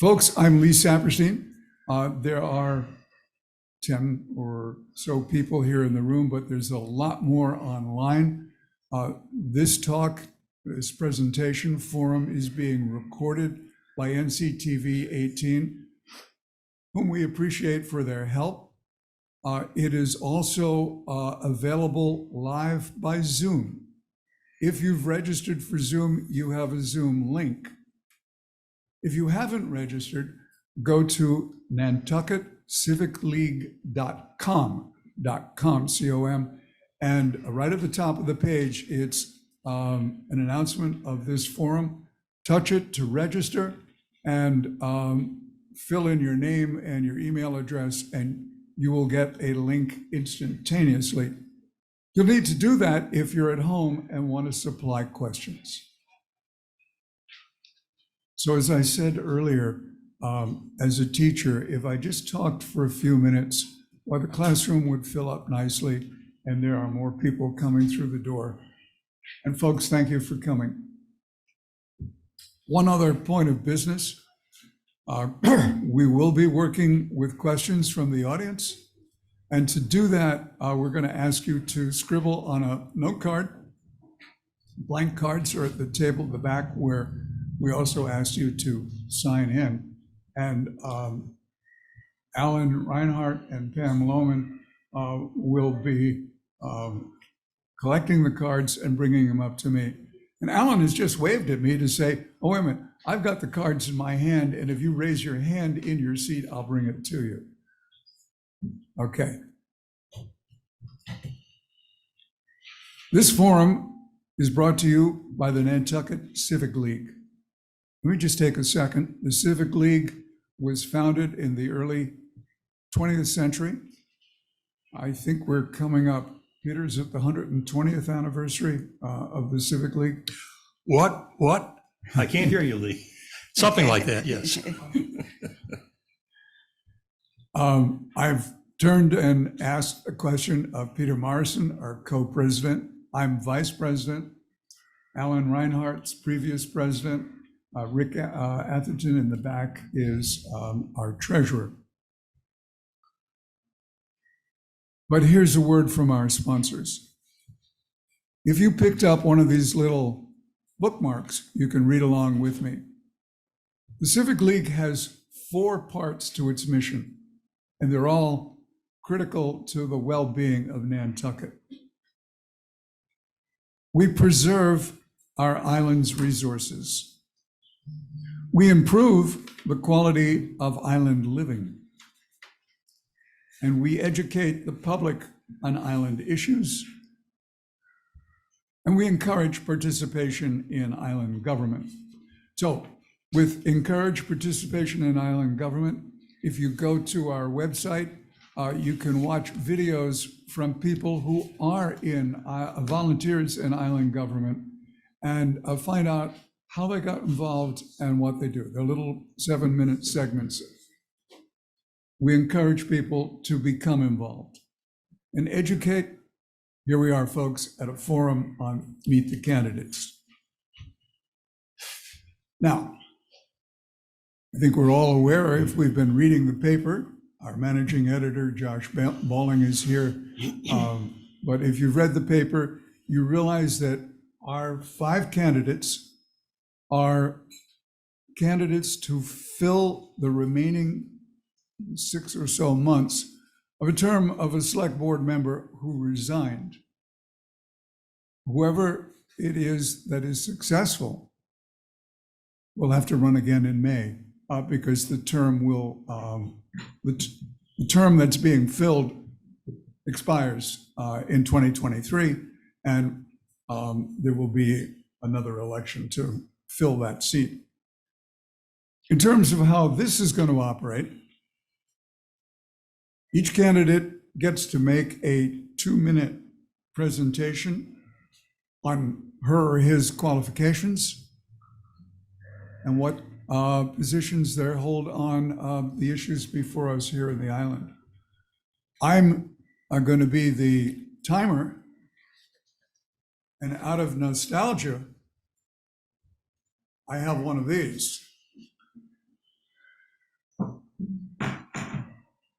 Folks, I'm Lee Saperstein. There are 10 or so people here in the room, but there's a lot more online. This talk, this presentation forum is being recorded by NCTV 18, whom we appreciate for their help. It is also available live by Zoom. If you've registered for Zoom, you have a Zoom link. If you haven't registered, go to nantucketcivicleague.com, C-O-M, and right at the top of the page, it's an announcement of this forum. Touch it to register and fill in your name and your email address, and you will get a link instantaneously. You'll need to do that if you're at home and want to supply questions. So as I said earlier, as a teacher, if I just talked for a few minutes, well, the classroom would fill up nicely and there are more people coming through the door. And folks, thank you for coming. One other point of business, we will be working with questions from the audience. And to do that, we're going to ask you to scribble on a note card. Blank cards are at the table at the back where we also asked you to sign in. And Alan Reinhardt and Pam Lohman will be collecting the cards and bringing them up to me. And Alan has just waved at me to say, oh, wait a minute, I've got the cards in my hand, and if you raise your hand in your seat, I'll bring it to you. Okay. This forum is brought to you by the Nantucket Civic League. Let me just take a second. The Civic League was founded in the early 20th century. I think we're coming up, Peter's at the 120th anniversary of the Civic League. What? I can't hear you, Lee. Something like that, yes. I've turned and asked a question of Peter Morrison, our co-president. I'm vice president. Alan Reinhardt's previous president. Rick Atherton in the back is our treasurer. But here's a word from our sponsors. If you picked up one of these little bookmarks, you can read along with me. The Civic League has 4 parts to its mission, and they're all critical to the well-being of Nantucket. We preserve our island's resources. We improve the quality of island living, and we educate the public on island issues, and we encourage participation in island government. So with encouraged participation in island government, if you go to our website, you can watch videos from people who are in volunteers in island government and find out how they got involved and what they do. They're little 7-minute segments. We encourage people to become involved and educate. Here we are, folks, at a forum on Meet the Candidates. Now, I think we're all aware, if we've been reading the paper, our managing editor, Josh Balling, is here. But if you've read the paper, you realize that our 5 candidates are candidates to fill the remaining 6 or so months of a term of a select board member who resigned. Whoever it is that is successful will have to run again in May because the term will, the term that's being filled expires in 2023, and there will be another election to fill that seat. In terms of how this is going to operate, each candidate gets to make a 2-minute presentation on her or his qualifications and what positions they hold on the issues before us here in the island. I'm going to be the timer, and out of nostalgia, I have one of these.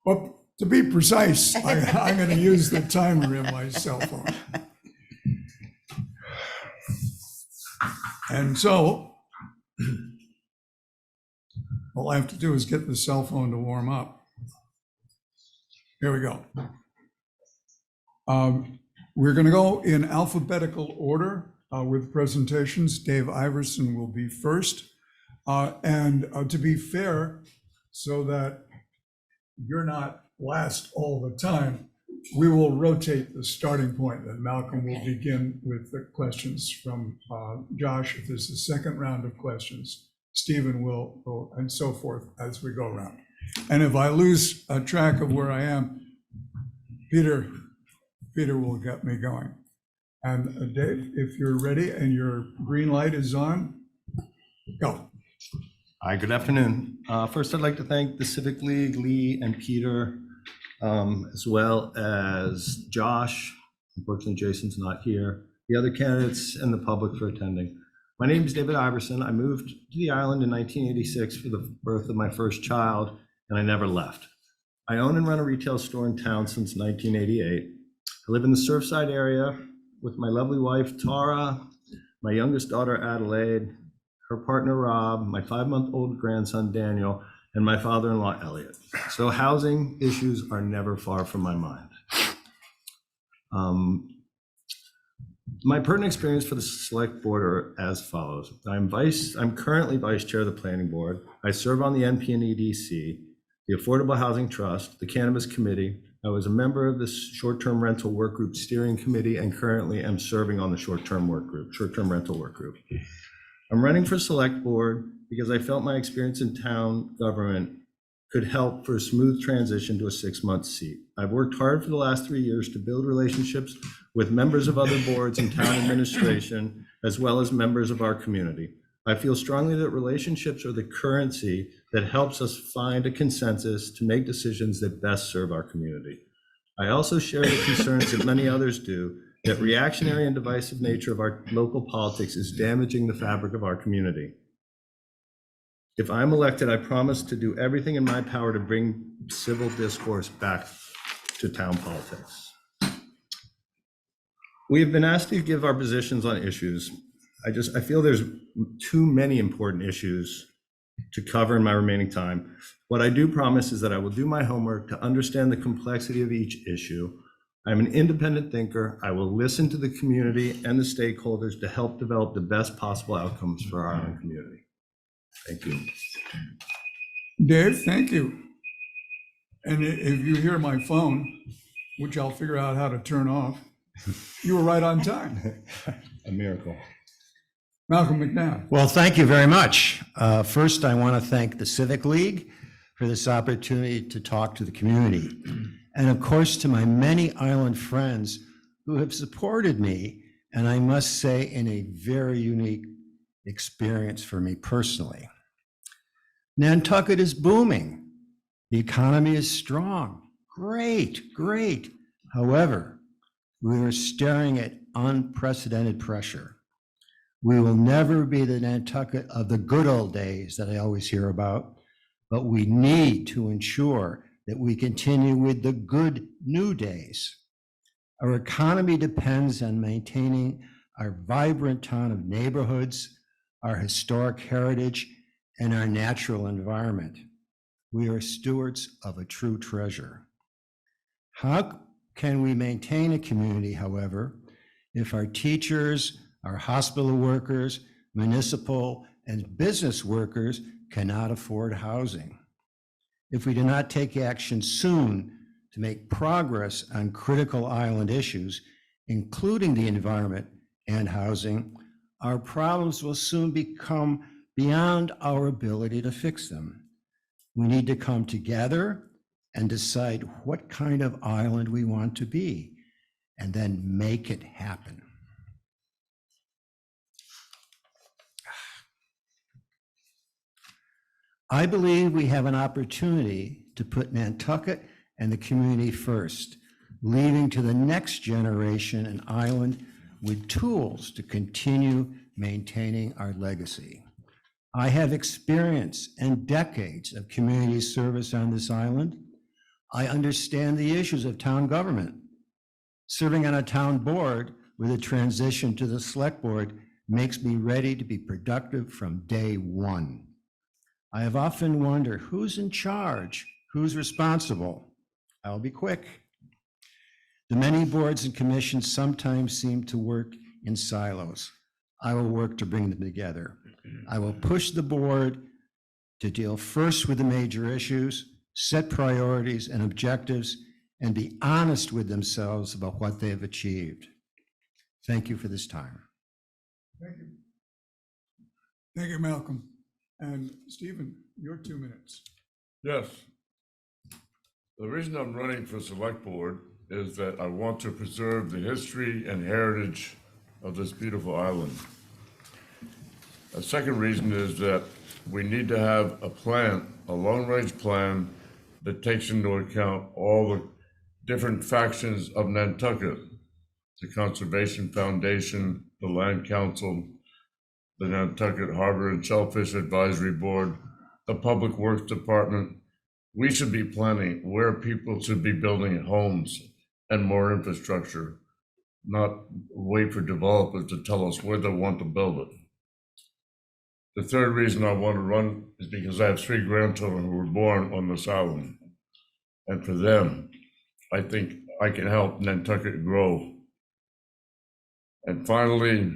But to be precise, I'm going to use the timer in my cell phone. And so all I have to do is get the cell phone to warm up. Here we go. We're going to go in alphabetical order with presentations. Dave Iverson will be first. And to be fair, so that you're not last all the time, we will rotate the starting point, and Malcolm will begin with the questions from Josh. If there's a second round of questions, Stephen will go, and so forth as we go around. And if I lose track of where I am, Peter will get me going. And Dave, if you're ready and your green light is on, go. Hi, good afternoon. First, I'd like to thank the Civic League, Lee and Peter, as well as Josh. Unfortunately, Jason's not here. The other candidates and the public for attending. My name is David Iverson. I moved to the island in 1986 for the birth of my first child, and I never left. I own and run a retail store in town since 1988. I live in the Surfside area with my lovely wife, Tara, my youngest daughter, Adelaide, her partner, Rob, my 5-month-old grandson, Daniel, and my father-in-law, Elliot. So housing issues are never far from my mind. My pertinent experience for the select board are as follows. I'm currently vice chair of the planning board. I serve on the NP&EDC, the Affordable Housing Trust, the Cannabis Committee. I was a member of the short-term rental work group steering committee and currently am serving on the short-term rental work group. I'm running for select board because I felt my experience in town government could help for a smooth transition to a 6-month seat. I've worked hard for the last 3 years to build relationships with members of other boards and town administration, as well as members of our community. I feel strongly that relationships are the currency that helps us find a consensus to make decisions that best serve our community. I also share the concerns that many others do, that reactionary and divisive nature of our local politics is damaging the fabric of our community. If I'm elected, I promise to do everything in my power to bring civil discourse back to town politics. We have been asked to give our positions on issues. I feel there's too many important issues to cover in my remaining time. What I do promise is that I will do my homework to understand the complexity of each issue. I'm an independent thinker. I will listen to the community and the stakeholders to help develop the best possible outcomes for our own community. Thank you. Dave, thank you. And if you hear my phone, which I'll figure out how to turn off, you were right on time. A miracle. Malcolm McNabb. Well, thank you very much. First, I want to thank the Civic League for this opportunity to talk to the community. And of course, to my many island friends who have supported me, and I must say in a very unique experience for me personally. Nantucket is booming. The economy is strong. Great, great. However, we are staring at unprecedented pressure. We will never be the Nantucket of the good old days that I always hear about, but we need to ensure that we continue with the good new days. Our economy depends on maintaining our vibrant town of neighborhoods, our historic heritage, and our natural environment. We are stewards of a true treasure. How can we maintain a community, however, if our teachers, our hospital workers, municipal and business workers cannot afford housing? If we do not take action soon to make progress on critical island issues, including the environment and housing, our problems will soon become beyond our ability to fix them. We need to come together and decide what kind of island we want to be, and then make it happen. I believe we have an opportunity to put Nantucket and the community first, leaving to the next generation an island with tools to continue maintaining our legacy. I have experience and decades of community service on this island. I understand the issues of town government. Serving on a town board with a transition to the select board makes me ready to be productive from day one. I have often wondered who's in charge, who's responsible. I'll be quick. The many boards and commissions sometimes seem to work in silos. I will work to bring them together. I will push the board to deal first with the major issues, set priorities and objectives, and be honest with themselves about what they have achieved. Thank you for this time. Thank you. Thank you, Malcolm. And Stephen, your 2 minutes. Yes. The reason I'm running for select board is that I want to preserve the history and heritage of this beautiful island. A second reason is that we need to have a plan, a long-range plan that takes into account all the different factions of Nantucket, the Conservation Foundation, the Land Council, the Nantucket Harbor and Shellfish Advisory Board, the Public Works Department. We should be planning where people should be building homes and more infrastructure, not wait for developers to tell us where they want to build it. The third reason I want to run is because I have 3 grandchildren who were born on this island. And for them, I think I can help Nantucket grow. And finally,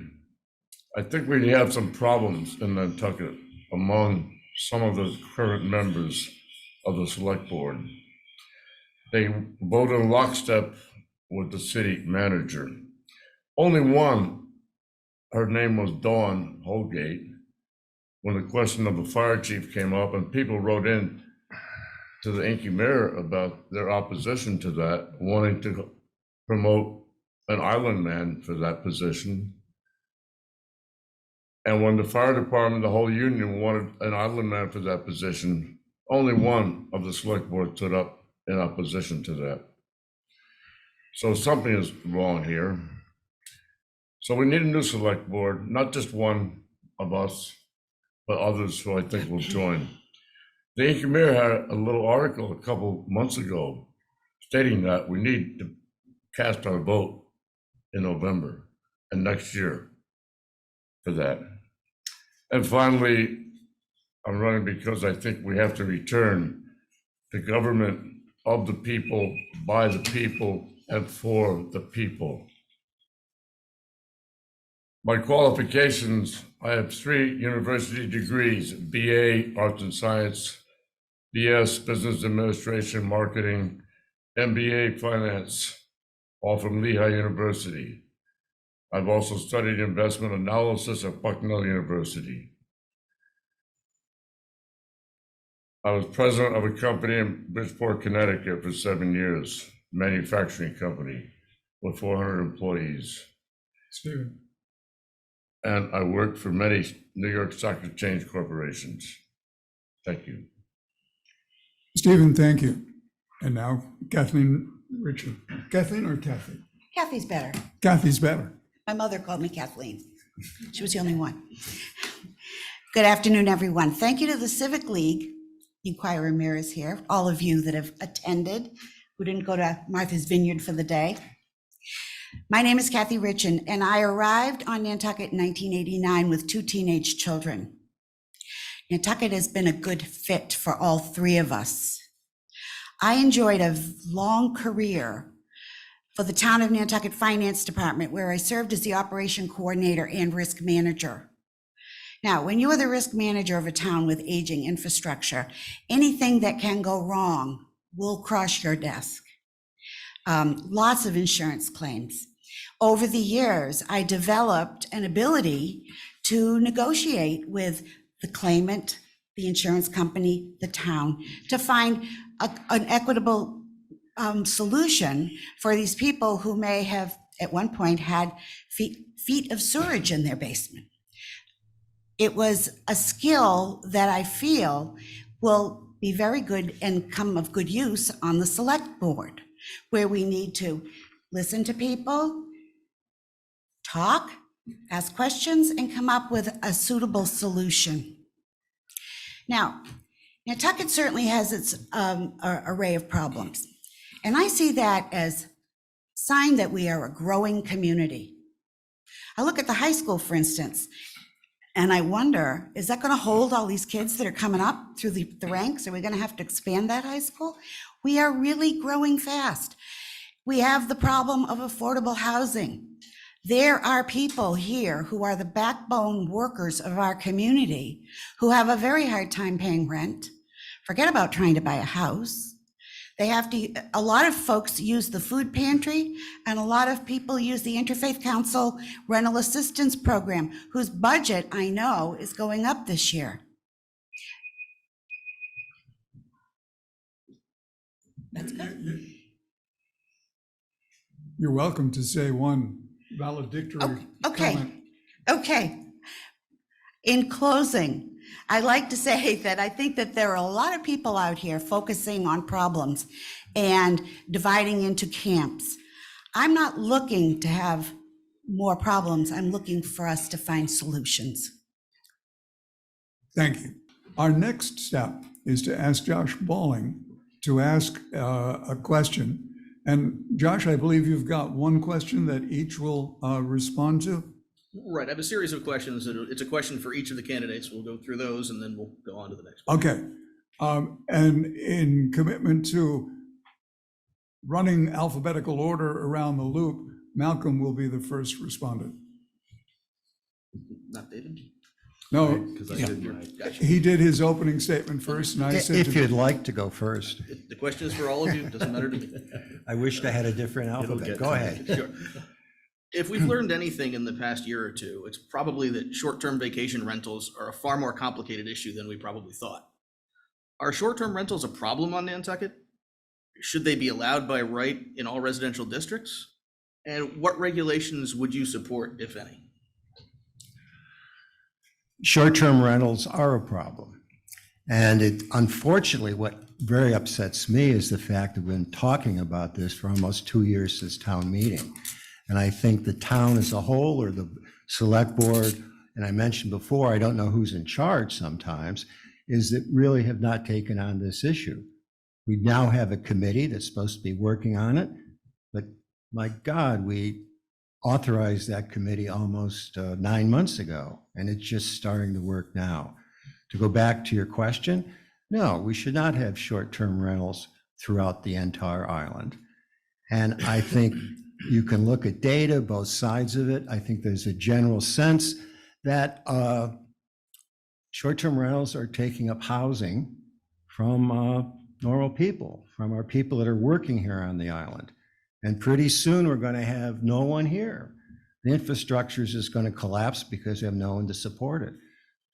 I think we have some problems in Nantucket among some of the current members of the select board. They vote in lockstep with the city manager. Only one, her name was Dawn Holgate, when the question of the fire chief came up and people wrote in to the Inky Mirror about their opposition to that, wanting to promote an island man for that position. And when the fire department, the whole union wanted an island man for that position, only one of the select board stood up in opposition to that. So something is wrong here. So we need a new select board, not just one of us, but others who I think will join. The Inky Mirror had a little article a couple months ago stating that we need to cast our vote in November and next year for that. And finally, I'm running because I think we have to return to government of the people, by the people, and for the people. My qualifications, I have 3 university degrees, BA, Arts and Science, BS, Business Administration, Marketing, MBA, Finance, all from Lehigh University. I've also studied investment analysis at Bucknell University. I was president of a company in Bridgeport, Connecticut for 7 years, manufacturing company with 400 employees. Stephen. And I worked for many New York Stock Exchange corporations. Thank you. Stephen, thank you. And now Kathleen Richard. Kathleen or Kathy? Kathy's better. Kathy's better. My mother called me Kathleen. She was the only one. Good afternoon, everyone. Thank you to the Civic League. Inquirer Mirrors here, all of you that have attended, who didn't go to Martha's Vineyard for the day. My name is Kathy Richin, and I arrived on Nantucket in 1989 with 2 teenage children. Nantucket has been a good fit for all 3 of us. I enjoyed a long career for the Town of Nantucket Finance Department, where I served as the operation coordinator and risk manager. Now, when you are the risk manager of a town with aging infrastructure, anything that can go wrong will cross your desk. Lots of insurance claims. Over the years, I developed an ability to negotiate with the claimant, the insurance company, the town, to find an equitable solution for these people who may have at one point had feet of sewage in their basement. It was a skill that I feel will be very good and come of good use on the select board, where we need to listen to people, talk, ask questions, and come up with a suitable solution. Now, Nantucket certainly has its array of problems. And I see that as sign that we are a growing community. I look at the high school, for instance, and I wonder, is that going to hold all these kids that are coming up through the ranks? Are we going to have to expand that high school? We are really growing fast. We have the problem of affordable housing. There are people here who are the backbone workers of our community who have a very hard time paying rent. Forget about trying to buy a house. A lot of folks use the food pantry, and a lot of people use the Interfaith Council rental assistance program, whose budget I know is going up this year. That's good. You're welcome to say one valedictory comment. Okay. In closing, I'd like to say that I think that there are a lot of people out here focusing on problems and dividing into camps. I'm not looking to have more problems. I'm looking for us to find solutions. Thank you. Our next step is to ask Josh Balling to ask a question. And Josh, I believe you've got one question that each will respond to. Right, I have a series of questions. It's a question for each of the candidates. We'll go through those and then we'll go on to the next one. Okay. And in commitment to running alphabetical order around the loop, Malcolm will be the first respondent. Not David? No, Because I did mine. Gotcha. he did his opening statement first, and I said If to you'd like to go first. The question is for all of you. It doesn't matter to me. I wished I had a different alphabet. get Go to ahead. Sure. If we've learned anything in the past year or two, it's probably that short-term vacation rentals are a far more complicated issue than we probably thought. Are short-term rentals a problem on Nantucket? Should they be allowed by right in all residential districts? And what regulations would you support, if any? Short-term rentals are a problem. And unfortunately, what very upsets me is the fact that we've been talking about this for almost 2 years since town meeting. And I think the town as a whole, or the select board, and I mentioned before, I don't know who's in charge sometimes, is that really have not taken on this issue. We now have a committee that's supposed to be working on it, but my God, we authorized that committee almost 9 months ago, and it's just starting to work now. To go back to your question, no, we should not have short-term rentals throughout the entire island. And I think you can look at data, both sides of it. I think there's a general sense that short-term rentals are taking up housing from normal people, from our people that are working here on the island. And pretty soon we're going to have no one here. The infrastructure is just going to collapse because we have no one to support it.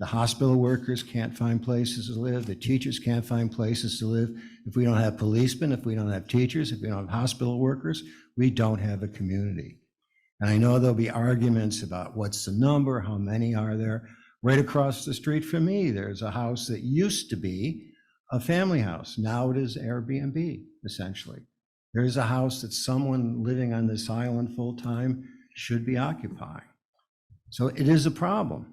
The hospital workers can't find places to live. The teachers can't find places to live. If we don't have policemen, if we don't have teachers, if we don't have hospital workers, we don't have a community. And I know there'll be arguments about what's the number, how many are there. Right across the street from me, there's a house that used to be a family house. Now it is Airbnb, essentially. There's a house that someone living on this island full-time should be occupying. So it is a problem.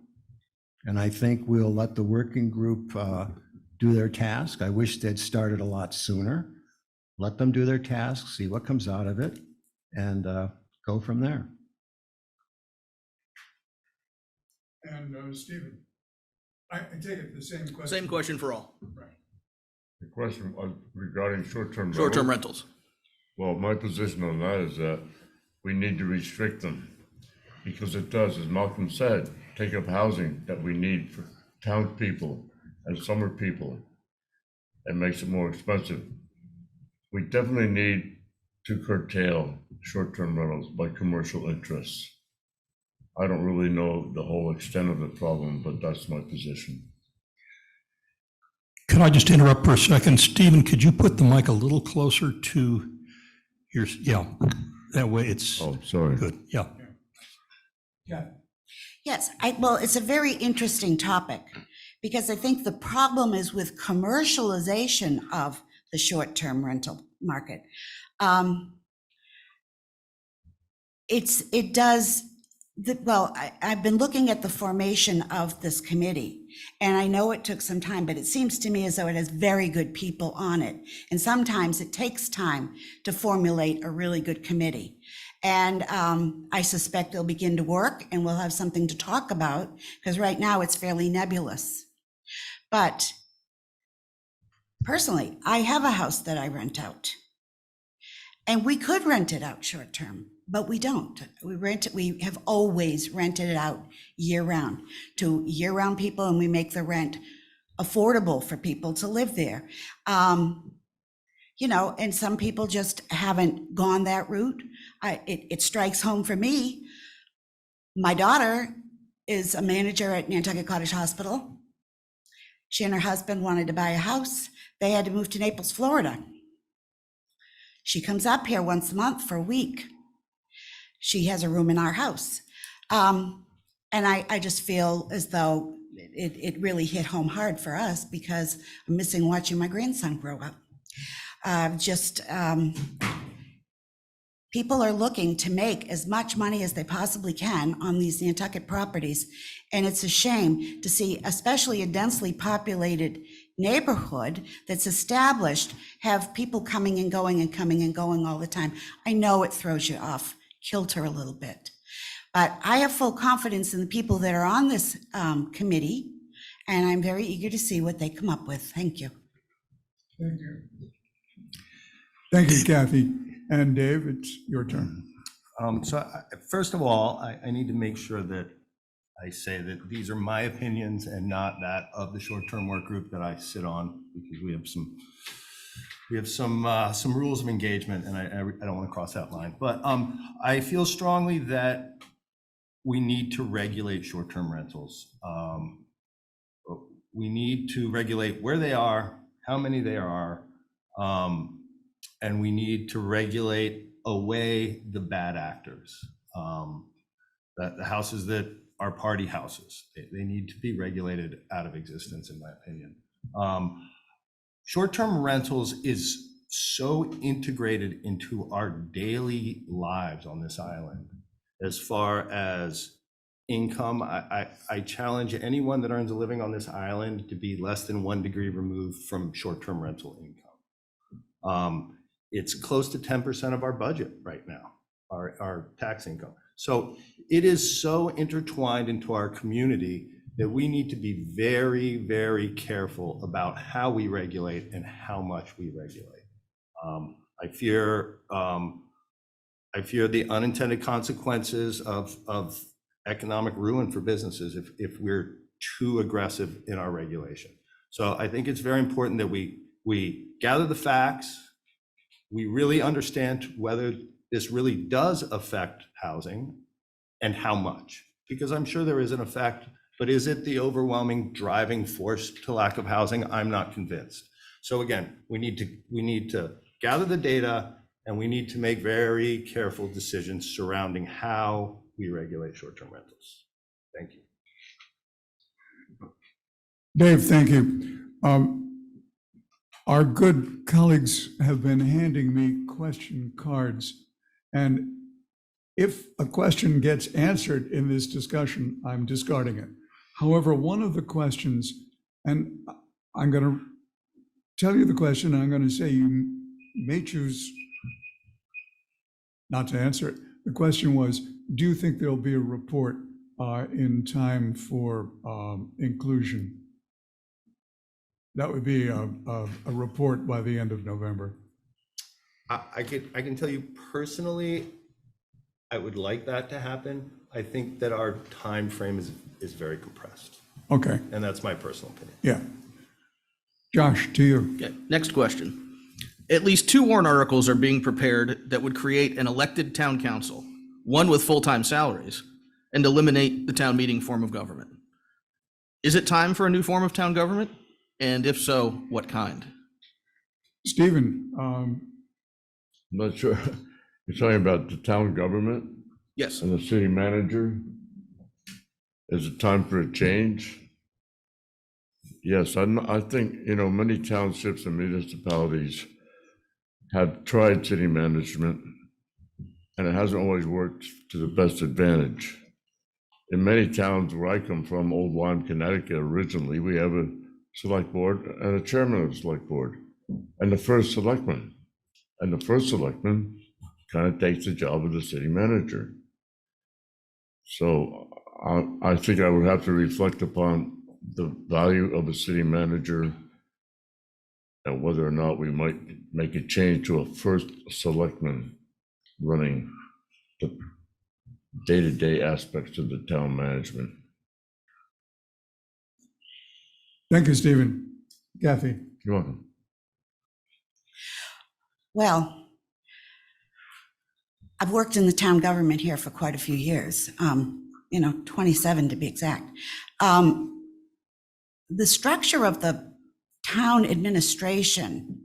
And I think we'll let the working group do their task. I wish they'd started a lot sooner. Let them do their task, see what comes out of it, and go from there. And Stephen, I take it the same question. Same question for all. Right. The question regarding short-term Short-term rentals. rentals. Well, my position on that is that we need to restrict them because it does, as Malcolm said, take up housing that we need for townspeople and summer people and makes it more expensive. We definitely need to curtail short-term rentals by commercial interests. I don't really know the whole extent of the problem, but that's my position. Could I just interrupt for a second? Stephen, could you put the mic a little closer to your, yeah, that way it's Oh, sorry. good, yeah. Yeah. Yes, well, it's a very interesting topic because I think the problem is with commercialization of the short-term rental market. It does I've been looking at the formation of this committee, and I know it took some time, but it seems to me as though it has very good people on it. And sometimes it takes time to formulate a really good committee. And I suspect they'll begin to work and we'll have something to talk about, because right now it's fairly nebulous. But personally, I have a house that I rent out. And we could rent it out short term, but we don't. We have always rented it out year round to year round people, and we make the rent affordable for people to live there. You know, and some people just haven't gone that route. It strikes home for me. My daughter is a manager at Nantucket Cottage Hospital. She and her husband wanted to buy a house. They had to move to Naples, Florida. She comes up here once a month for a week. She has a room in our house. And I just feel as though it really hit home hard for us, because I'm missing watching my grandson grow up. People are looking to make as much money as they possibly can on these Nantucket properties. And it's a shame to see, especially a densely populated neighborhood that's established, have people coming and going and coming and going all the time. I know it throws you off kilter a little bit, but I have full confidence in the people that are on this committee, and I'm very eager to see what they come up with. Thank you. Thank you. Thank you, Kathy. And Dave, it's your turn. First of all, I need to make sure that I say that these are my opinions and not that of the short-term work group that I sit on, because we have some rules of engagement, and I don't want to cross that line. But I feel strongly that we need to regulate short-term rentals. We need to regulate where they are, how many there are, and we need to regulate away the bad actors. That the houses that are party houses, they need to be regulated out of existence, in my opinion. Short-term rentals is so integrated into our daily lives on this island. As far as income, I challenge anyone that earns a living on this island to be less than 1 degree removed from short-term rental income. It's close to 10% of our budget right now, our tax income. So it is so intertwined into our community that we need to be very, very careful about how we regulate and how much we regulate. I fear the unintended consequences of economic ruin for businesses if we're too aggressive in our regulation. So I think it's very important that we gather the facts, we really understand whether this really does affect housing and how much, because I'm sure there is an effect, but is it the overwhelming driving force to lack of housing? I'm not convinced. So again, we need to gather the data, and we need to make very careful decisions surrounding how we regulate short-term rentals. Thank you. Dave, thank you. Our good colleagues have been handing me question cards, and if a question gets answered in this discussion, I'm discarding it. However, one of the questions, and I'm going to tell you the question, and I'm going to say you may choose not to answer it. The question was, do you think there'll be a report in time for inclusion? That would be a report by the end of November. I can tell you personally, I would like that to happen. I think that our time frame is very compressed. Okay. And that's my personal opinion. Yeah. Josh, to you. Okay, next question. At least 2 warrant articles are being prepared that would create an elected town council, one with full-time salaries, and eliminate the town meeting form of government. Is it time for a new form of town government? And if so, what kind? Stephen, I'm not sure. You're talking about the town government Yes. and the city manager? Is it time for a change? Yes, I think, many townships and municipalities have tried city management, and it hasn't always worked to the best advantage. in many towns where I come from, Old Lyme, Connecticut, originally, we have a select board and a chairman of the select board and the first selectman. And the first selectman kind of takes the job of the city manager. So I think I would have to reflect upon the value of a city manager and whether or not we might make a change to a first selectman running the day-to-day aspects of the town management. Thank you, Stephen. Kathy? You're welcome. Well, I've worked in the town government here for quite a few years, 27 to be exact. The structure of the town administration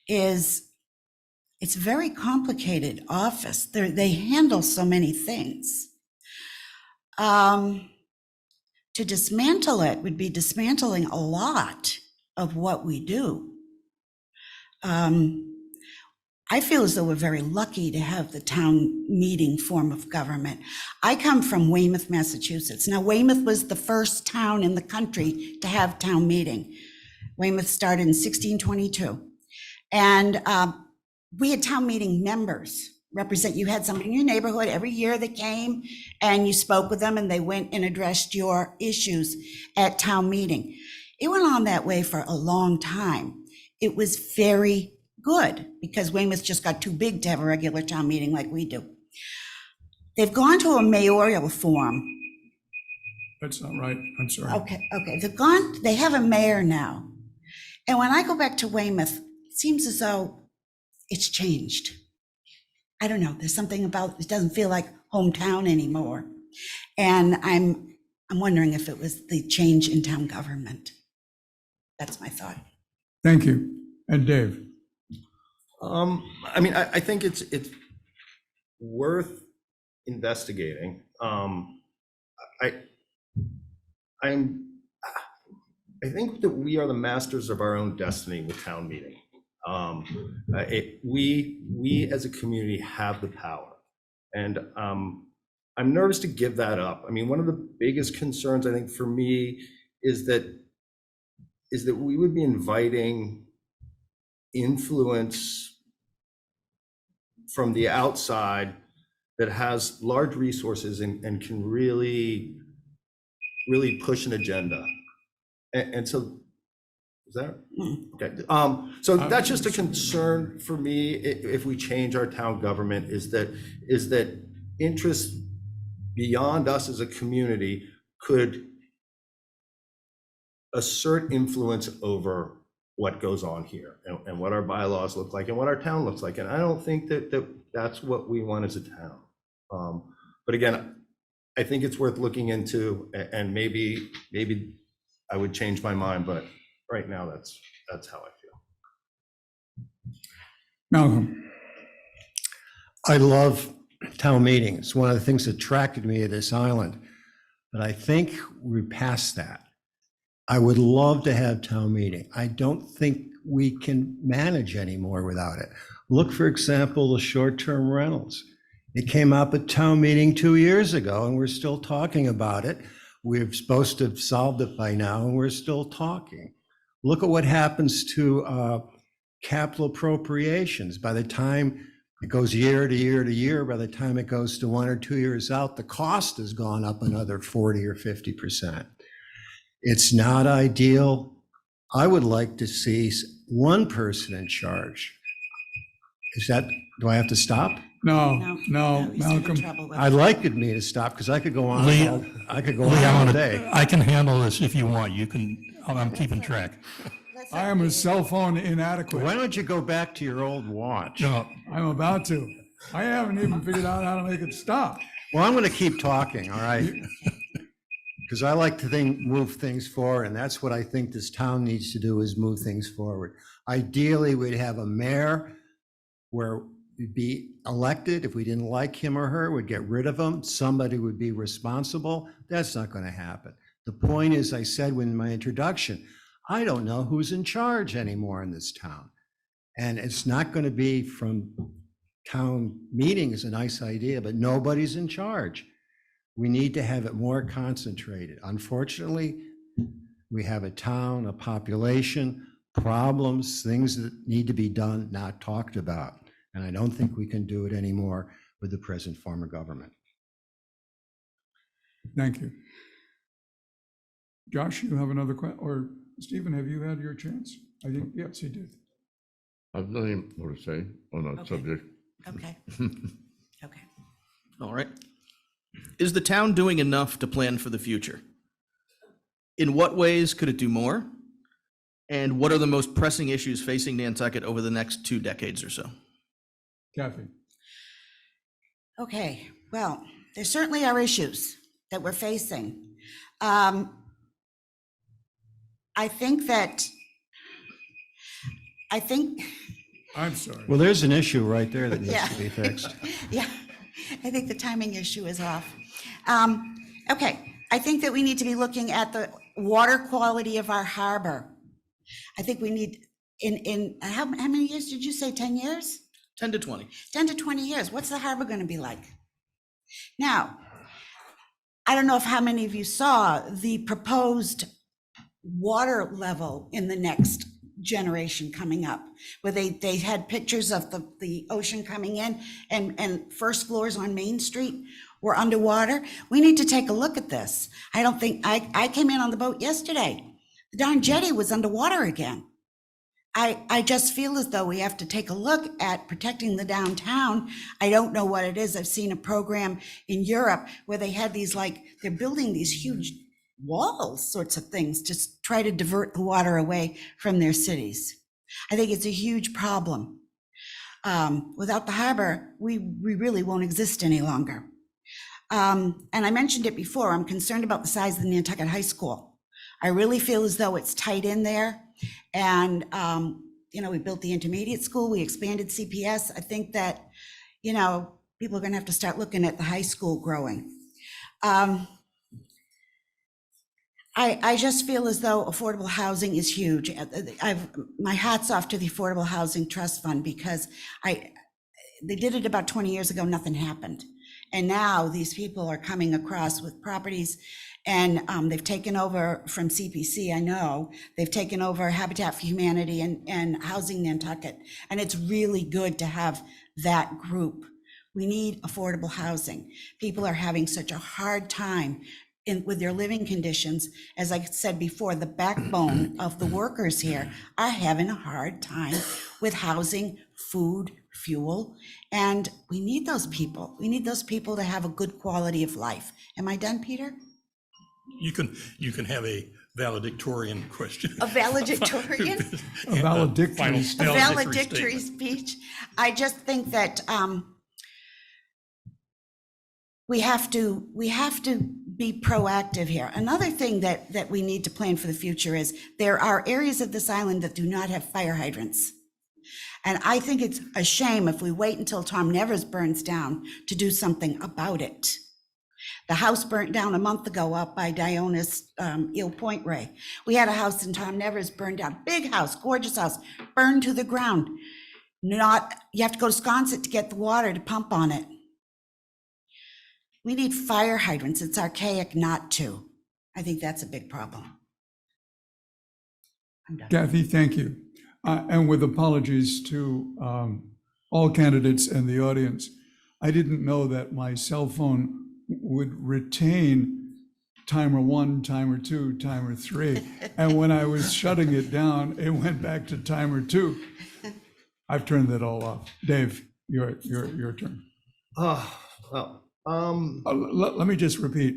it's a very complicated office. They handle so many things. To dismantle it would be dismantling a lot of what we do. I feel as though we're very lucky to have the town meeting form of government. I come from Weymouth, Massachusetts. Now, Weymouth was the first town in the country to have town meeting. Weymouth started in 1622. And we had town meeting members represent. You had somebody in your neighborhood every year that came and you spoke with them and they went and addressed your issues at town meeting. It went on that way for a long time. It was very good because Weymouth just got too big to have a regular town meeting like we do. They've gone to a mayoral form. That's not right. I'm sorry. Okay. They have a mayor now. And when I go back to Weymouth, it seems as though it's changed. I don't know. There's something about it doesn't feel like hometown anymore. And I'm wondering if it was the change in town government. That's my thought. Thank you. And Dave? I think it's worth investigating. I think that we are the masters of our own destiny with town meeting. We as a community have the power, and I'm nervous to give that up. I mean, one of the biggest concerns I think for me is that we would be inviting influence from the outside that has large resources and can really push an agenda. And so, is that okay? So that's just a concern for me. If we change our town government, is that interest beyond us as a community could assert influence over what goes on here and what our bylaws look like and what our town looks like. And I don't think that's what we want as a town. But again, I think it's worth looking into, and maybe I would change my mind, but right now that's how I feel. Malcolm? I love town meetings. One of the things that attracted me to this island, but I think we're past that. I would love to have town meeting. I don't think we can manage anymore without it. Look, for example, the short-term rentals. It came up at town meeting 2 years ago, and we're still talking about it. We're supposed to have solved it by now, and we're still talking. Look at what happens to capital appropriations. By the time it goes year to year to year, by the time it goes to 1 or 2 years out, the cost has gone up another 40 or 50%. It's not ideal. I would like to see one person in charge. Do I have to stop? No, he's in Malcolm. trouble with I'd like it me to stop because I could go on Lee, all Lee, day. I can handle this if you want. You can, I'm keeping track. I am a cell phone inadequate. Why don't you go back to your old watch? No, I'm about to. I haven't even figured out how to make it stop. Well, I'm going to keep talking, all right? Because I like to move things forward, and that's what I think this town needs to do, is move things forward. Ideally, we'd have a mayor where we'd be elected. If we didn't like him or her, we'd get rid of him. Somebody would be responsible. That's not going to happen. The point is, I said in my introduction, I don't know who's in charge anymore in this town. And it's not going to be from town meeting is a nice idea, but nobody's in charge. We need to have it more concentrated. Unfortunately, we have a town, a population, problems, things that need to be done, not talked about. And I don't think we can do it anymore with the present form of government. Thank you. Josh, you have another question, or Stephen, have you had your chance? I think, yes, he did. I've nothing more to say on that Okay. subject. Okay. Okay. All right. Is the town doing enough to plan for the future? In what ways could it do more? And what are the most pressing issues facing Nantucket over the next 2 decades or so? Kathy? Okay, well, there certainly are issues that we're facing. I think I'm sorry. Well, there's an issue right there that needs Yeah. to be fixed. Yeah, I think the timing issue is off. Okay, I think that we need to be looking at the water quality of our harbor. I think we need, in how many years did you say, 10 years? 10 to 20. 10 to 20 years, what's the harbor gonna be like? Now, I don't know if how many of you saw the proposed water level in the next generation coming up, where they had pictures of the ocean coming in and first floors on Main Street were underwater. We need to take a look at this. I don't think, I came in on the boat yesterday. The darn jetty was underwater again. I just feel as though we have to take a look at protecting the downtown. I don't know what it is. I've seen a program in Europe where they had these, like, they're building these huge walls sorts of things to try to divert the water away from their cities. I think it's a huge problem. Without the harbor, we really won't exist any longer. And I mentioned it before, I'm concerned about the size of the Nantucket High School. I really feel as though it's tight in there. And, we built the intermediate school, we expanded CPS. I think that, people are gonna have to start looking at the high school growing. I just feel as though affordable housing is huge. My hat's off to the Affordable Housing Trust Fund, because they did it about 20 years ago, nothing happened. And now these people are coming across with properties, and they've taken over from CPC, I know. They've taken over Habitat for Humanity and Housing Nantucket. And it's really good to have that group. We need affordable housing. People are having such a hard time with their living conditions. As I said before, the backbone of the workers here are having a hard time with housing, food, fuel, and we need those people. We need those people to have a good quality of life. Am I done, Peter? You can have a valedictorian question. A valedictorian? A valedictory. A valedictory speech. I just think that we have to be proactive here. Another thing that we need to plan for the future is there are areas of this island that do not have fire hydrants. And I think it's a shame if we wait until Tom Nevers burns down to do something about it. The house burnt down a month ago up by Dionis Eel Point Ray. We had a house in Tom Nevers burned down, big house, gorgeous house, burned to the ground. You have to go to Sconset to get the water to pump on it. We need fire hydrants. It's archaic not to. I think that's a big problem. I'm done. Kathy, thank you. And with apologies to all candidates and the audience, I didn't know that my cell phone would retain timer 1, timer 2, timer 3. And when I was shutting it down, it went back to timer 2. I've turned that all off. Dave, your turn. Let me just repeat.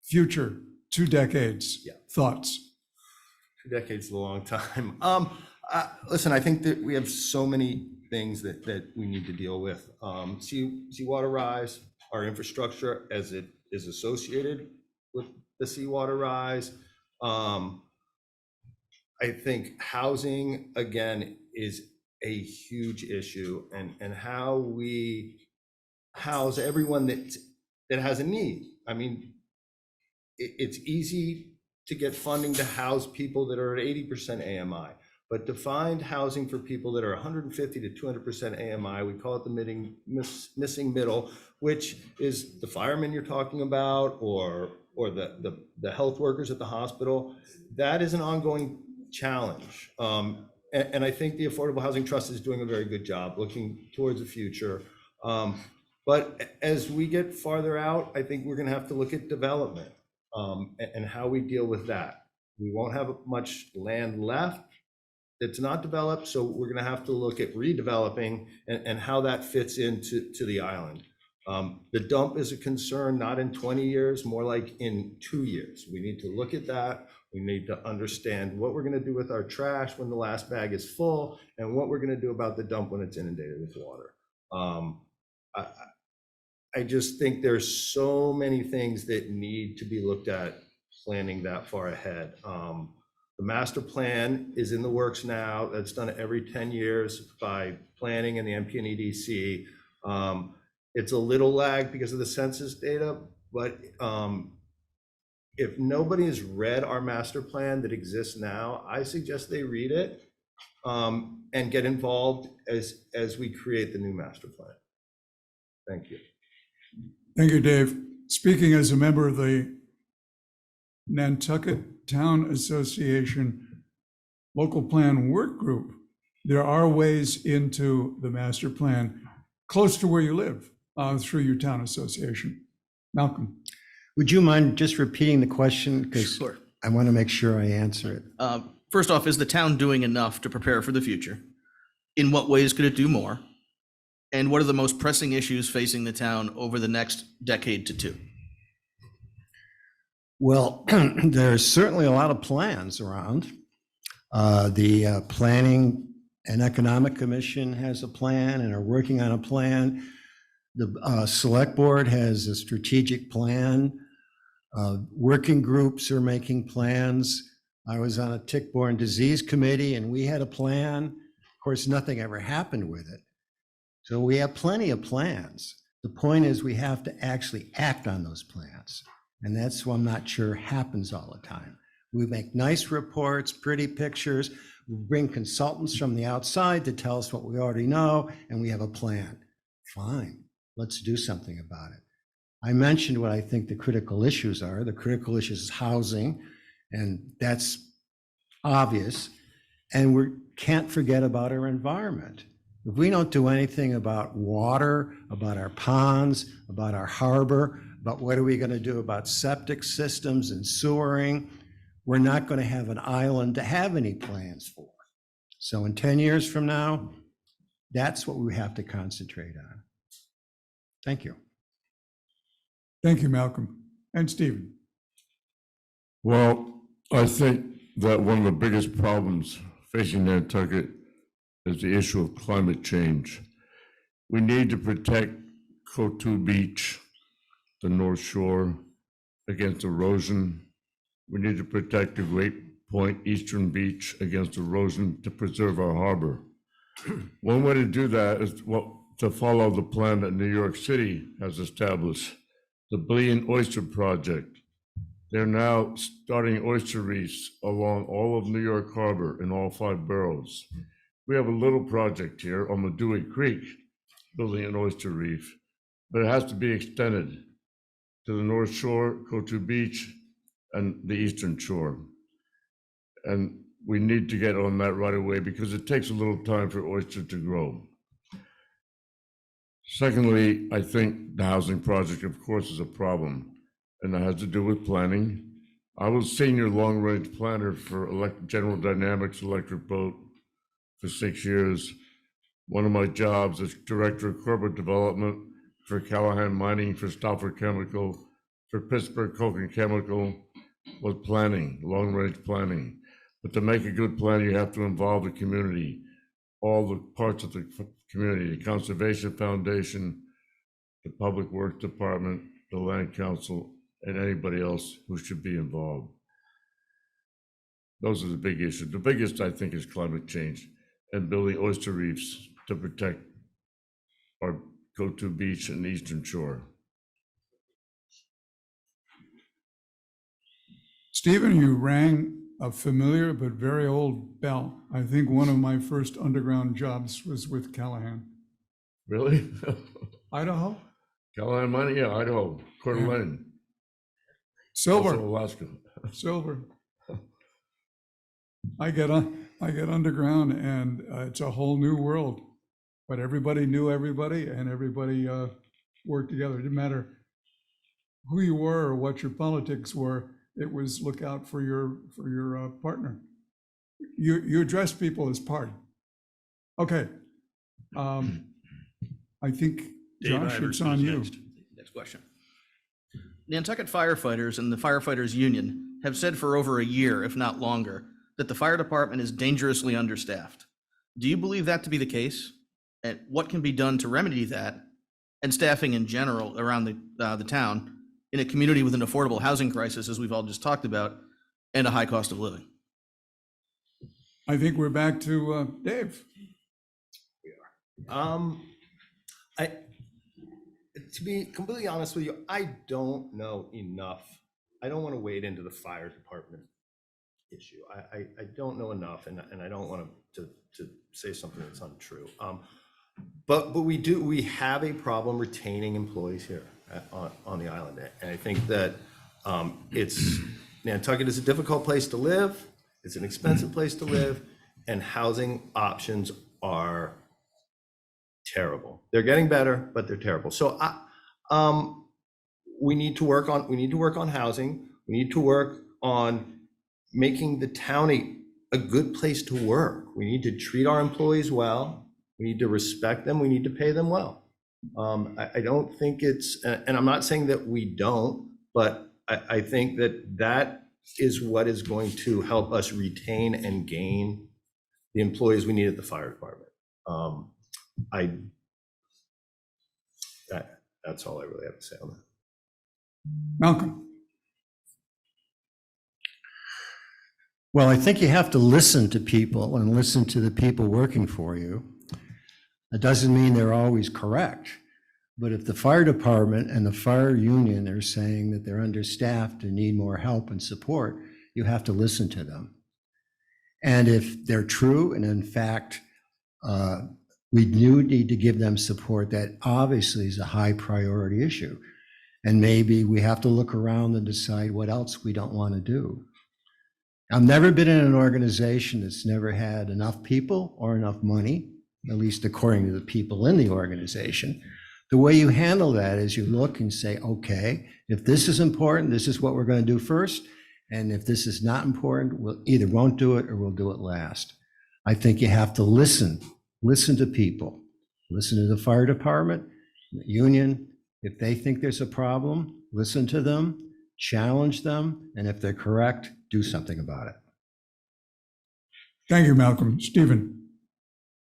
Future, 2 decades. Yeah. Thoughts? 2 decades is a long time. Listen, I think that we have so many things that we need to deal with. Seawater rise, our infrastructure as it is associated with the seawater rise. I think housing, again, is a huge issue, and how we house everyone that has a need. I mean, it's easy to get funding to house people that are at 80% AMI. but defined housing for people that are 150 to 200% AMI. We call it the missing middle, which is the firemen you're talking about, or the health workers at the hospital. That is an ongoing challenge. And I think the Affordable Housing Trust is doing a very good job looking towards the future. But as we get farther out, I think we're going to have to look at development and how we deal with that. We won't have much land left that's not developed, so we're going to have to look at redeveloping and how that fits into the island. The dump is a concern, not in 20 years, more like in 2 years. We need to look at that. We need to understand what we're going to do with our trash when the last bag is full, and what we're going to do about the dump when it's inundated with water. I just think there's so many things that need to be looked at planning that far ahead. The master plan is in the works now. That's done every 10 years by planning and the NPNEDC. It's a little lag because of the census data, but if nobody has read our master plan that exists now, I suggest they read it and get involved as we create the new master plan. Thank you. Thank you, Dave. Speaking as a member of the Nantucket Town Association Local Plan Work Group, there are ways into the master plan close to where you live through your town association. Malcolm. Would you mind just repeating the question? Because Sure. I want to make sure I answer it. First off, is the town doing enough to prepare for the future? In what ways could it do more? And what are the most pressing issues facing the town over the next decade to two? Well, there's certainly a lot of plans around. The Planning and Economic Commission has a plan and are working on a plan. The Select Board has a strategic plan. Working groups are making plans. I was on a tick-borne disease committee and we had a plan. Of course, nothing ever happened with it. So we have plenty of plans. The point is we have to actually act on those plans. And that's what I'm not sure happens all the time. We make nice reports, pretty pictures. We bring consultants from the outside to tell us what we already know, and we have a plan. Fine, let's do something about it. I mentioned what I think the critical issues are. The critical issues is housing, and that's obvious. And we can't forget about our environment. If we don't do anything about water, about our ponds, about our harbor, about what are we going to do about septic systems and sewering, we're not going to have an island to have any plans for. So in 10 years from now, that's what we have to concentrate on. Thank you. Thank you, Malcolm. And Stephen. Well, I think that one of the biggest problems facing Nantucket is the issue of climate change. We need to protect Coatue Beach, the North Shore, against erosion. We need to protect the Great Point Eastern Beach against erosion to preserve our harbor. One way to do that is to follow the plan that New York City has established, the Billion Oyster Project. They're now starting oyster reefs along all of New York Harbor in all 5 boroughs. We have a little project here on Medui Creek, building an oyster reef, but it has to be extended to the North Shore, Coatue Beach, and the Eastern Shore. And we need to get on that right away because it takes a little time for oyster to grow. Secondly, I think the housing project, of course, is a problem, and that has to do with planning. I was senior long-range planner for General Dynamics Electric Boat for 6 years. One of my jobs as director of corporate development for Callahan Mining, for Stauffer Chemical, for Pittsburgh Coke and Chemical was planning, long-range planning. But to make a good plan, you have to involve the community, all the parts of the community, the Conservation Foundation, the Public Works Department, the Land Council, and anybody else who should be involved. Those are the big issues. The biggest, I think, is climate change and building oyster reefs to protect our Coatue Beach and Eastern Shore. Stephen, you rang a familiar but very old bell. I think one of my first underground jobs was with Callahan. Really? Idaho? Callahan Mining, yeah, Idaho, Coeur Yeah. d'Alene, Silver. also Alaska. Silver. I get underground and it's a whole new world. But everybody knew everybody and everybody worked together. It didn't matter who you were or what your politics were. It was look out for your partner. You address people as party. Okay. I think, Dave Josh, it's Iverson on is you. next. Next question. Nantucket firefighters and the firefighters union have said for over a year, if not longer, that the fire department is dangerously understaffed. Do you believe that to be the case? And what can be done to remedy that and staffing in general around the town in a community with an affordable housing crisis, as we've all just talked about, and a high cost of living? I think we're back to Dave. I, to be completely honest with you, I don't know enough. I don't want to wade into the fire department issue. I don't know enough, and I don't want to say something that's untrue. But we have a problem retaining employees here on the island, and I think that Nantucket is a difficult place to live. It's an expensive place to live, and housing options are terrible. They're getting better, but they're terrible. So we need to work on housing. We need to work on making the town a good place to work. We need to treat our employees well. We need to respect them. We need to pay them well. I don't think it's, and I'm not saying that we don't, but I think that is what is going to help us retain and gain the employees we need at the fire department. That's all I really have to say on that. Malcolm. Well, I think you have to listen to people and listen to the people working for you. It doesn't mean they're always correct, but if the fire department and the fire union are saying that they're understaffed and need more help and support, you have to listen to them. And if they're true, and in fact, we do need to give them support, that obviously is a high priority issue. And maybe we have to look around and decide what else we don't want to do. I've never been in an organization that's never had enough people or enough money, at least according to the people in the organization. The way you handle that is you look and say, okay, if this is important, this is what we're going to do first. And if this is not important, we'll either won't do it or we'll do it last. I think you have to listen to people, listen to the fire department, the union. If they think there's a problem, listen to them, challenge them, and if they're correct, do something about it. Thank you, Malcolm. Stephen.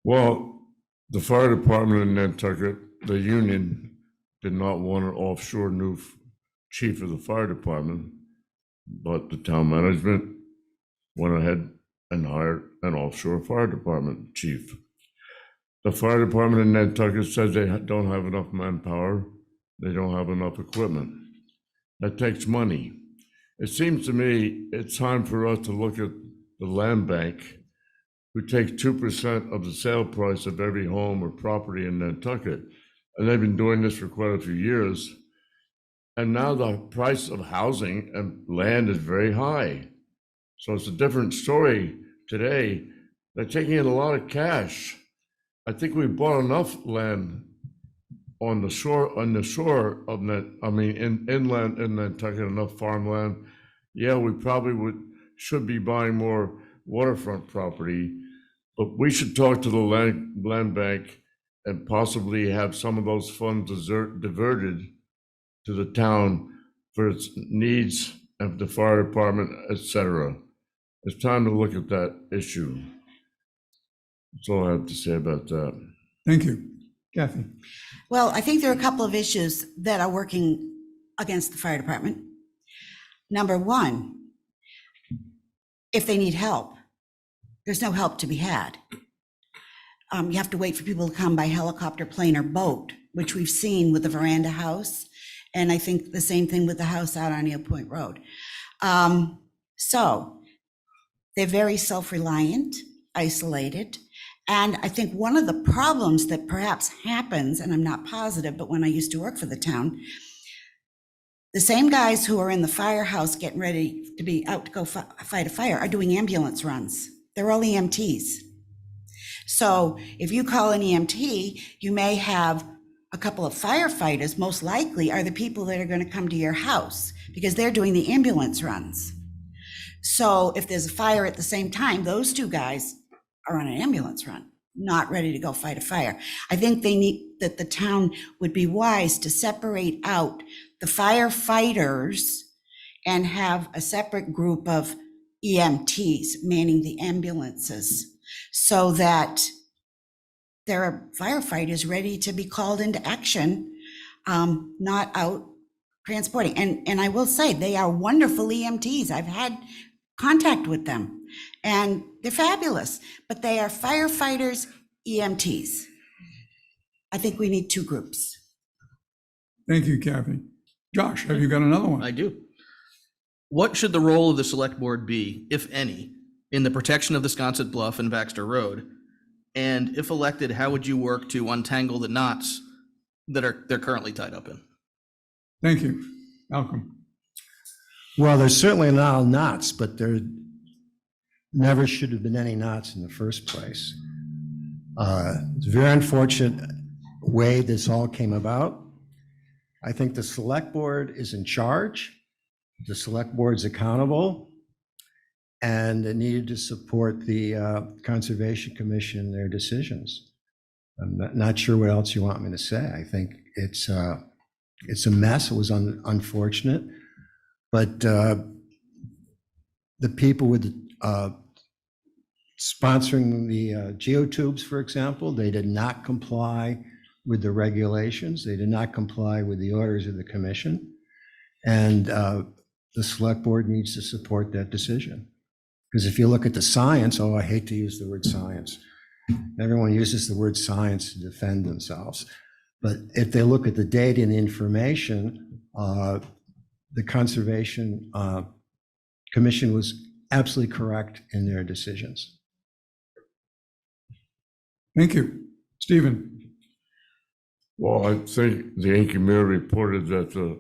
Well, the fire department in Nantucket, the union, did not want an offshore new chief of the fire department, but the town management went ahead and hired an offshore fire department chief. The fire department in Nantucket says they don't have enough manpower, they don't have enough equipment. That takes money. It seems to me it's time for us to look at the land bank, who takes 2% of the sale price of every home or property in Nantucket. And they've been doing this for quite a few years. And now the price of housing and land is very high. So it's a different story today. They're taking in a lot of cash. I think we bought enough land on the shore of inland in Nantucket, enough farmland. Yeah, we probably should be buying more waterfront property, but we should talk to the land bank and possibly have some of those funds diverted to the town for its needs of the fire department, etc. It's time to look at that issue. That's all I have to say about that. Thank you. Kathy. Well, I think there are a couple of issues that are working against the fire department. Number one, if they need help, there's no help to be had. You have to wait for people to come by helicopter, plane, or boat, which we've seen with the Veranda House. And I think the same thing with the house out on Eel Point Road. So They're very self-reliant, isolated. And I think one of the problems that perhaps happens, and I'm not positive, but when I used to work for the town, the same guys who are in the firehouse getting ready to be out to go fight a fire are doing ambulance runs. They're all EMTs. So if you call an EMT, you may have a couple of firefighters, most likely are the people that are going to come to your house because they're doing the ambulance runs. So if there's a fire at the same time, those two guys are on an ambulance run, not ready to go fight a fire. I think that the town would be wise to separate out the firefighters and have a separate group of EMTs manning the ambulances so that there are firefighters ready to be called into action, not out transporting. And I will say, they are wonderful EMTs. I've had contact with them and they're fabulous, but they are firefighters, EMTs. I think we need two groups. Thank you, Kathy. Josh, have you got another one? I do. What should the role of the select board be, if any, in the protection of the Sconset Bluff and Baxter Road? And if elected, how would you work to untangle the knots that they're currently tied up in? Thank you. Malcolm. Well, there's certainly not knots, but there never should have been any knots in the first place. It's a very unfortunate way this all came about. I think the select board is in charge. The select board's accountable, and it needed to support the Conservation Commission in their decisions. I'm not sure what else you want me to say. I think it's a mess. It was unfortunate, but the people with sponsoring the geotubes, for example, they did not comply with the regulations. They did not comply with the orders of the commission, and the select board needs to support that decision. Because if you look at the science, I hate to use the word science. Everyone uses the word science to defend themselves. But if they look at the data and the information, the Conservation Commission was absolutely correct in their decisions. Thank you. Stephen. Well, I think the Yankee Mirror reported that the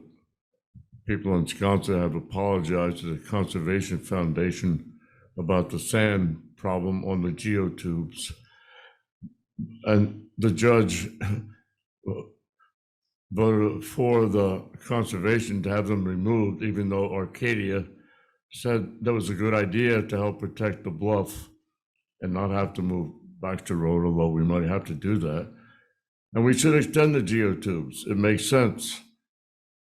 people in Wisconsin have apologized to the Conservation Foundation about the sand problem on the geotubes. And the judge voted for the conservation to have them removed, even though Arcadia said that was a good idea to help protect the bluff and not have to move Baxter Road, although we might have to do that. And we should extend the geotubes. It makes sense.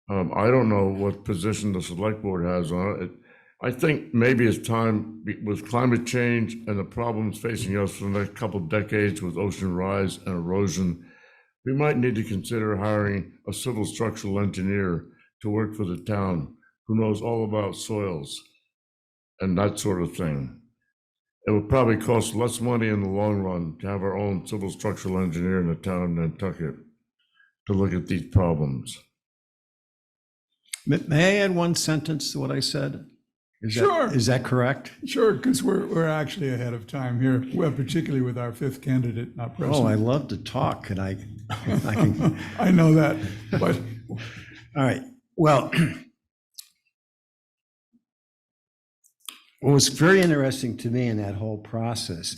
I don't know what position the select board has on it. I think maybe it's time with climate change and the problems facing us for the next couple of decades with ocean rise and erosion, we might need to consider hiring a civil structural engineer to work for the town who knows all about soils and that sort of thing. It would probably cost less money in the long run to have our own civil structural engineer in the town of Nantucket to look at these problems. May I add one sentence to what I said? Sure. Is that correct? Sure, because we're actually ahead of time here, well, particularly with our fifth candidate not present. Oh, I love to talk. Can I can, I know that, but all right. Well, what was very interesting to me in that whole process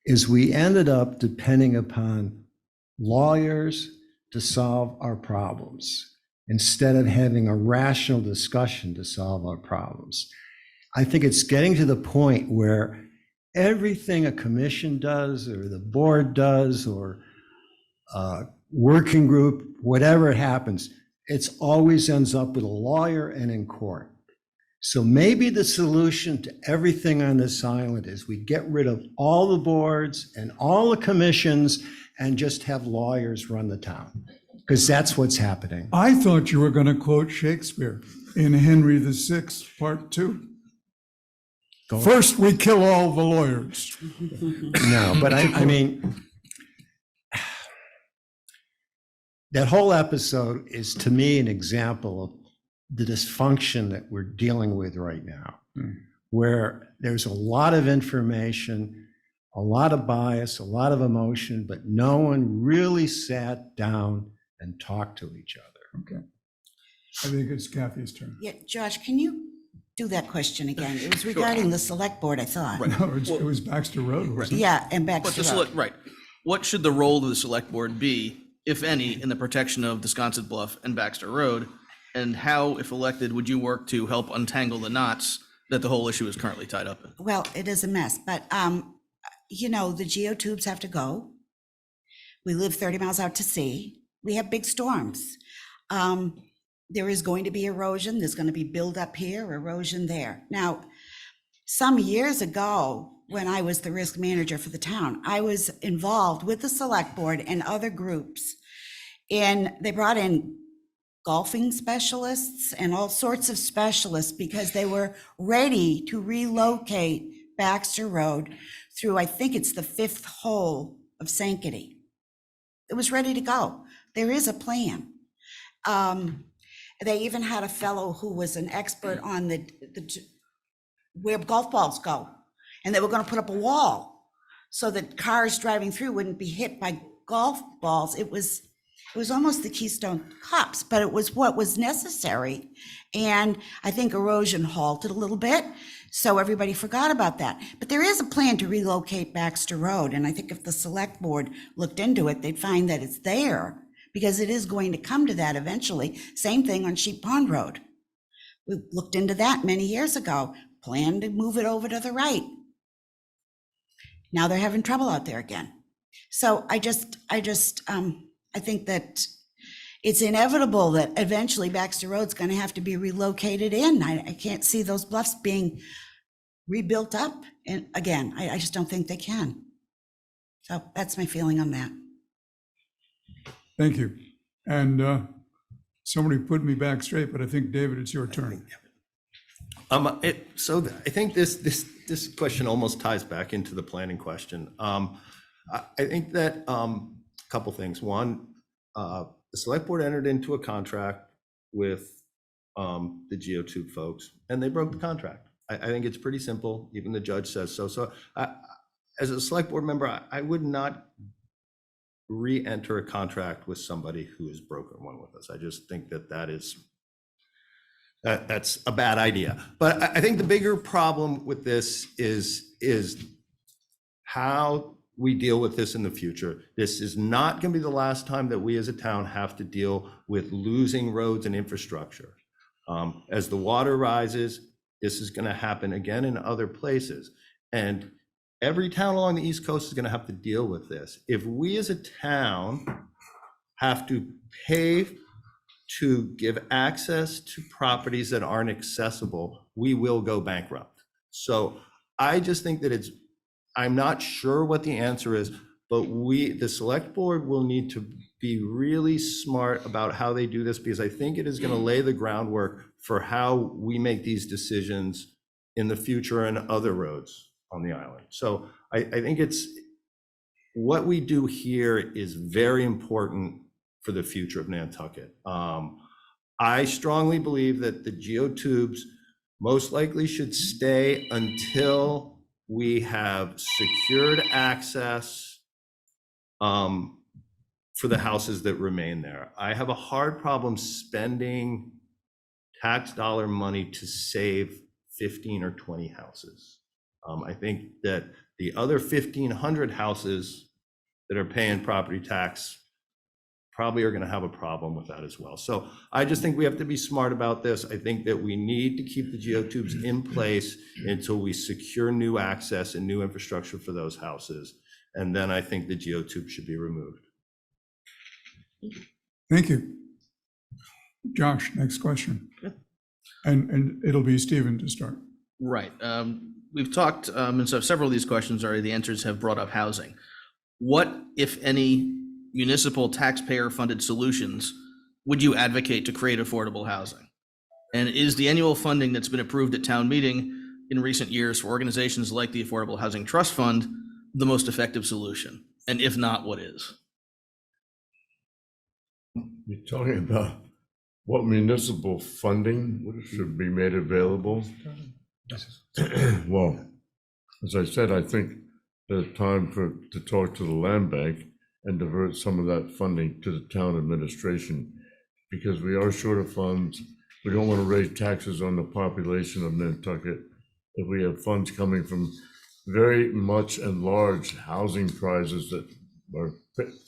is we ended up depending upon lawyers to solve our problems instead of having a rational discussion to solve our problems. I think it's getting to the point where everything a commission does or the board does or a working group, whatever it happens, it always ends up with a lawyer and in court. So maybe the solution to everything on this island is we get rid of all the boards and all the commissions and just have lawyers run the town, because that's what's happening. I thought you were going to quote Shakespeare in Henry VI, Part 2. First, we kill all the lawyers. No, but I mean, that whole episode is to me an example of the dysfunction that we're dealing with right now, where there's a lot of information, a lot of bias, a lot of emotion, but no one really sat down and talked to each other. Okay. I think it's Kathy's turn. Yeah, Josh, can you do that question again? It was regarding the select board, I thought. No, it was Baxter Road, wasn't it? Yeah, and But Baxter the Road. select, right. What should the role of the select board be, if any, in the protection of Descanso Bluff and Baxter Road? And how, if elected, would you work to help untangle the knots that the whole issue is currently tied up in? Well, it is a mess, but, you know, the geotubes have to go. We live 30 miles out to sea. We have big storms. There is going to be erosion. There's going to be buildup here, erosion there. Now, some years ago, when I was the risk manager for the town, I was involved with the select board and other groups. And they brought in golfing specialists and all sorts of specialists because they were ready to relocate Baxter Road through, I think it's the 5th hole of Sankaty. It was ready to go. There is a plan. They even had a fellow who was an expert on the where golf balls go. And they were going to put up a wall so that cars driving through wouldn't be hit by golf balls. It was almost the Keystone Cops, but it was what was necessary. And I think erosion halted a little bit, so everybody forgot about that. But there is a plan to relocate Baxter Road, and I think if the select board looked into it, they'd find that it's there, because it is going to come to that eventually. Same thing on Sheep Pond Road. We looked into that many years ago, planned to move it over to the right. Now they're having trouble out there again. So I think that it's inevitable that eventually Baxter Road's going to have to be relocated in. I can't see those bluffs being rebuilt up. And again, I just don't think they can. So that's my feeling on that. Thank you. And somebody put me back straight, but I think, David, it's your turn. So I think this question almost ties back into the planning question. I think that a couple things. One, the select board entered into a contract with the geotube folks, and they broke the contract. I think it's pretty simple. Even the judge says so. So as a select board member, I would not re-enter a contract with somebody who has broken one with us. I just think that's a bad idea. But I think the bigger problem with this is how we deal with this in the future. This is not going to be the last time that we as a town have to deal with losing roads and infrastructure. As the water rises, this is going to happen again in other places. And every town along the East Coast is going to have to deal with this. If we as a town have to pay to give access to properties that aren't accessible, we will go bankrupt. So I just think that I'm not sure what the answer is, but the select board will need to be really smart about how they do this, because I think it is going to lay the groundwork for how we make these decisions in the future and other roads on the island. So I think what we do here is very important for the future of Nantucket. I strongly believe that the geotubes most likely should stay until we have secured access for the houses that remain there. I have a hard problem spending tax dollar money to save 15 or 20 houses. I think that the other 1,500 houses that are paying property tax probably are going to have a problem with that as well. So I just think we have to be smart about this. I think that we need to keep the geotubes in place until we secure new access and new infrastructure for those houses. And then I think the geotube should be removed. Thank you. Josh, next question. And it'll be Stephen to start. Right. We've talked, and so several of these questions already, the answers have brought up housing. What, if any, municipal taxpayer-funded solutions would you advocate to create affordable housing? And is the annual funding that's been approved at town meeting in recent years for organizations like the Affordable Housing Trust Fund the most effective solution? And if not, what is? You're talking about what municipal funding should be made available Well, as I said, I think there's time to talk to the land bank and divert some of that funding to the town administration, because we are short of funds. We don't want to raise taxes on the population of Nantucket. If we have funds coming from very much and large housing prices that are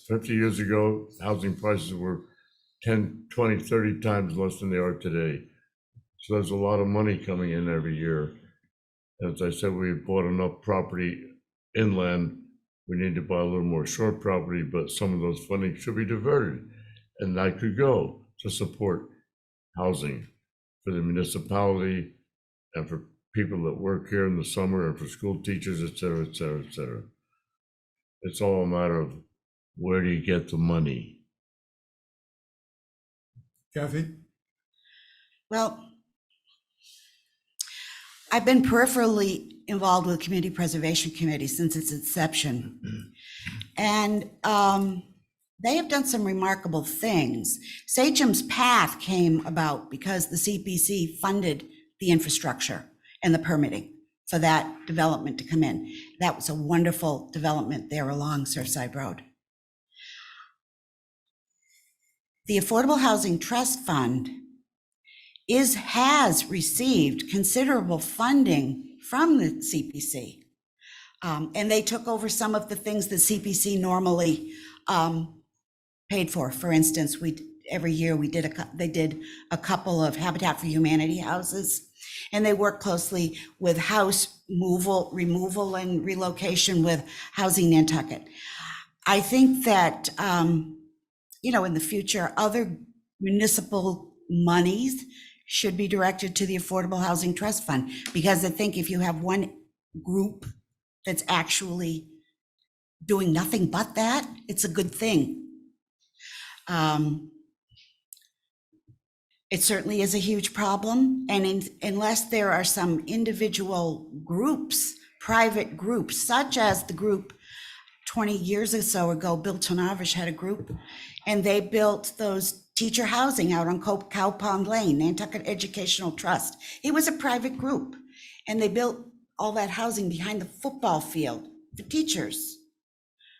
50 years ago, housing prices were 10, 20, 30 times less than they are today. So there's a lot of money coming in every year. As I said, we bought enough property inland. We need to buy a little more shore property, but some of those funding should be diverted. And that could go to support housing for the municipality and for people that work here in the summer and for school teachers, et cetera, et cetera, et cetera. It's all a matter of where do you get the money? Kathy? Well, I've been peripherally involved with Community Preservation Committee since its inception. And they have done some remarkable things. Sachem's Path came about because the CPC funded the infrastructure and the permitting for that development to come in. That was a wonderful development there along Surfside Road. The Affordable Housing Trust Fund has received considerable funding from the CPC. And they took over some of the things the CPC normally paid for. For instance, every year they did a couple of Habitat for Humanity houses, and they work closely with house removal and relocation with Housing Nantucket. I think that, in the future, other municipal monies should be directed to the Affordable Housing Trust Fund, because I think if you have one group that's actually doing nothing but that, it's a good thing. It certainly is a huge problem, and unless there are some individual groups, private groups, such as the group 20 years or so ago, Bill Tonavish had a group, and they built those teacher housing out on Cow Pond Lane, Nantucket Educational Trust. It was a private group, and they built all that housing behind the football field for teachers.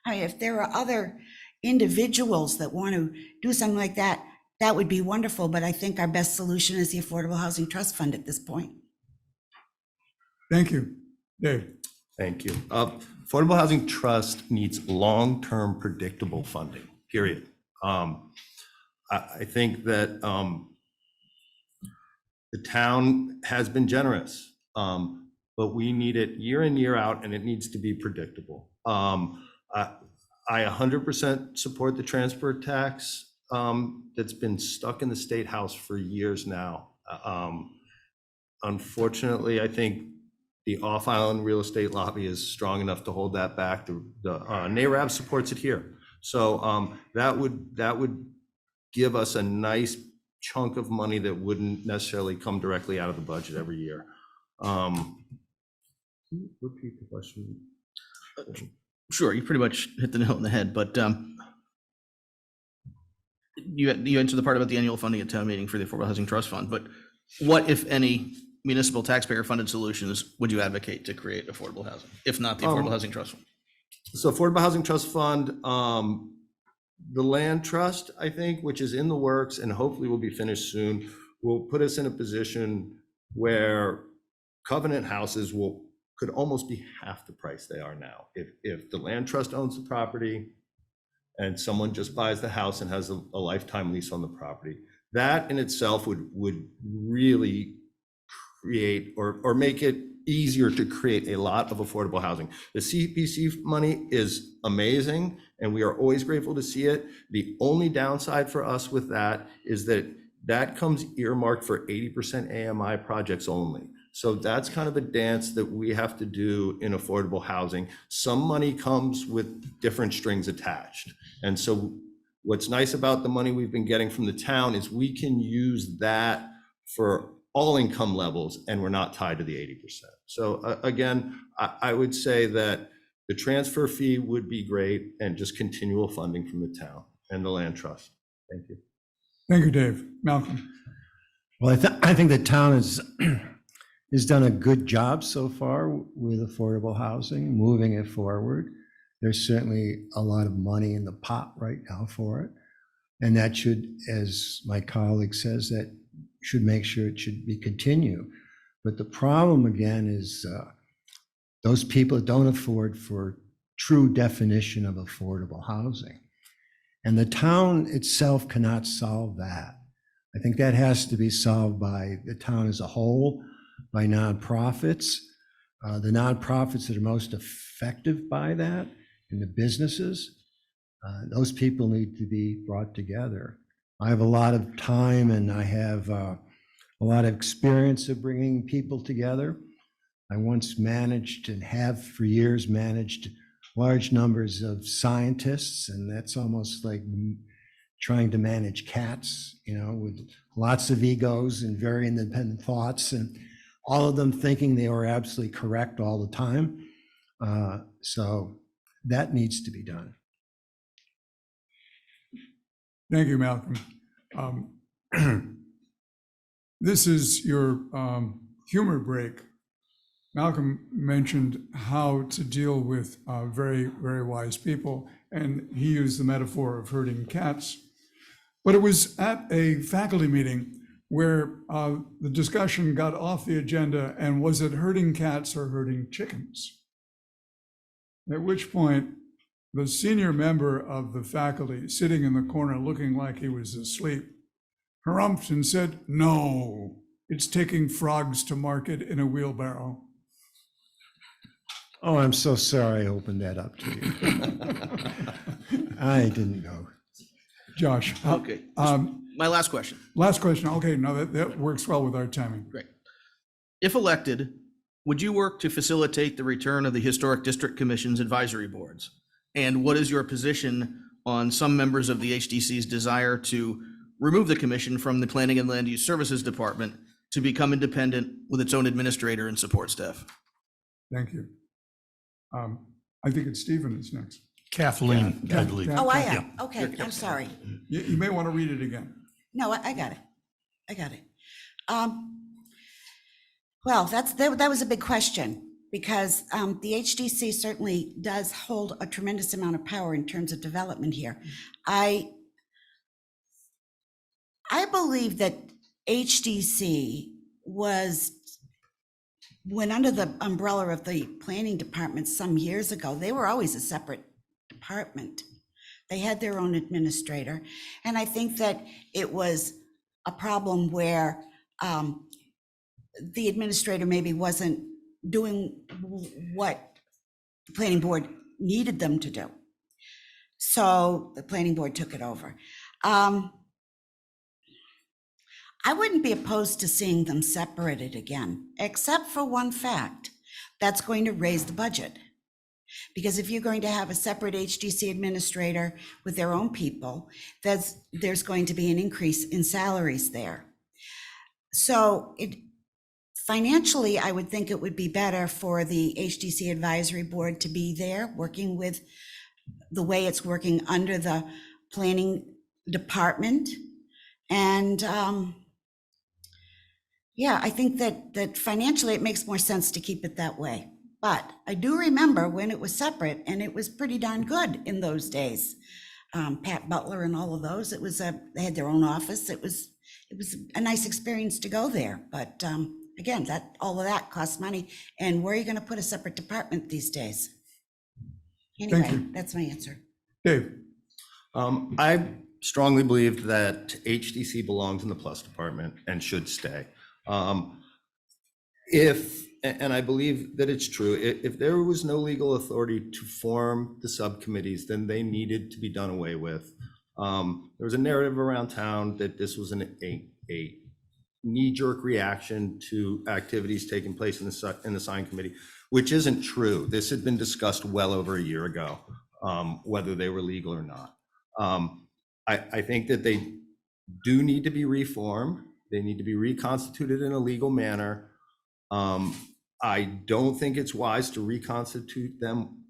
I mean, if there are other individuals that want to do something like that, that would be wonderful, but I think our best solution is the Affordable Housing Trust Fund at this point. Thank you. Dave? Thank you. Affordable Housing Trust needs long-term predictable funding, period. I think that the town has been generous, but we need it year in, year out, and it needs to be predictable. I 100% support the transfer tax that's been stuck in the State House for years now. Unfortunately, I think the off-island real estate lobby is strong enough to hold that back. The NARAB supports it here. So that would give us a nice chunk of money that wouldn't necessarily come directly out of the budget every year. Can you repeat the question? Sure, you pretty much hit the nail on the head, but you answered the part about the annual funding at town meeting for the Affordable Housing Trust Fund, but what, if any, municipal taxpayer-funded solutions would you advocate to create affordable housing, if not the Affordable Housing Trust Fund? So Affordable Housing Trust Fund, the land trust, I think, which is in the works and hopefully will be finished soon, will put us in a position where covenant houses could almost be half the price they are now. If the land trust owns the property and someone just buys the house and has a lifetime lease on the property, that in itself would really create or make it easier to create a lot of affordable housing. The CPC money is amazing, and we are always grateful to see it. The only downside for us with that is that comes earmarked for 80% AMI projects only. So that's kind of a dance that we have to do in affordable housing. Some money comes with different strings attached. And so what's nice about the money we've been getting from the town is we can use that for all income levels, and we're not tied to the 80%. So again, I would say that the transfer fee would be great, and just continual funding from the town and the land trust. Thank you. Thank you, Dave. Malcolm? Well, I think the town is has done a good job so far with affordable housing, moving it forward. There's certainly a lot of money in the pot right now for it. And that should, as my colleague says, that should make sure it should be continue. But the problem again is those people don't afford for true definition of affordable housing. And the town itself cannot solve that. I think that has to be solved by the town as a whole, by nonprofits. The nonprofits that are most effective by that, and the businesses, those people need to be brought together. I have a lot of time and I have a lot of experience of bringing people together. I once managed and have for years managed large numbers of scientists, and that's almost like trying to manage cats, with lots of egos and very independent thoughts, and all of them thinking they were absolutely correct all the time. So that needs to be done. Thank you, Malcolm. This is your humor break. Malcolm mentioned how to deal with very, very wise people, and he used the metaphor of herding cats. But it was at a faculty meeting where the discussion got off the agenda, and was it herding cats or herding chickens? At which point, the senior member of the faculty, sitting in the corner looking like he was asleep, harumphed and said, "No, it's taking frogs to market in a wheelbarrow." Oh, I'm so sorry I opened that up to you. I didn't know. Josh. Okay, my last question. Last question. Okay, no, that works well with our timing. Great. If elected, would you work to facilitate the return of the Historic District Commission's advisory boards? And what is your position on some members of the HDC's desire to remove the commission from the Planning and Land Use Services Department to become independent with its own administrator and support staff? Thank you. I think it's Stephen is next. Kathleen, I believe. Oh, I Yeah. am. Okay, I'm sorry. You may want to read it again. No, I got it. I got it. Well, that was a big question, because the HDC certainly does hold a tremendous amount of power in terms of development here. I believe that HDC went under the umbrella of the planning department some years ago. They were always a separate department. They had their own administrator. And I think that it was a problem where the administrator maybe wasn't doing what the planning board needed them to do. So the planning board took it over. I wouldn't be opposed to seeing them separated again, except for one fact: that's going to raise the budget. Because if you're going to have a separate HDC administrator with their own people, there's going to be an increase in salaries there. So financially, I would think it would be better for the HDC advisory board to be there, working with the way it's working under the planning department. And yeah, I think that financially it makes more sense to keep it that way. But I do remember when it was separate, and it was pretty darn good in those days. Pat Butler and all of those, they had their own office. It was a nice experience to go there. But again, all of that costs money. And where are you going to put a separate department these days? Anyway, that's my answer. Dave. I strongly believe that HDC belongs in the Plus department and should stay. And I believe that it's true, if there was no legal authority to form the subcommittees, then they needed to be done away with. There was a narrative around town that this was a knee-jerk reaction to activities taking place in the sign committee, which isn't true. This had been discussed well over a year ago, whether they were legal or not. I think that they do need to be reformed. They need to be reconstituted in a legal manner. I don't think it's wise to reconstitute them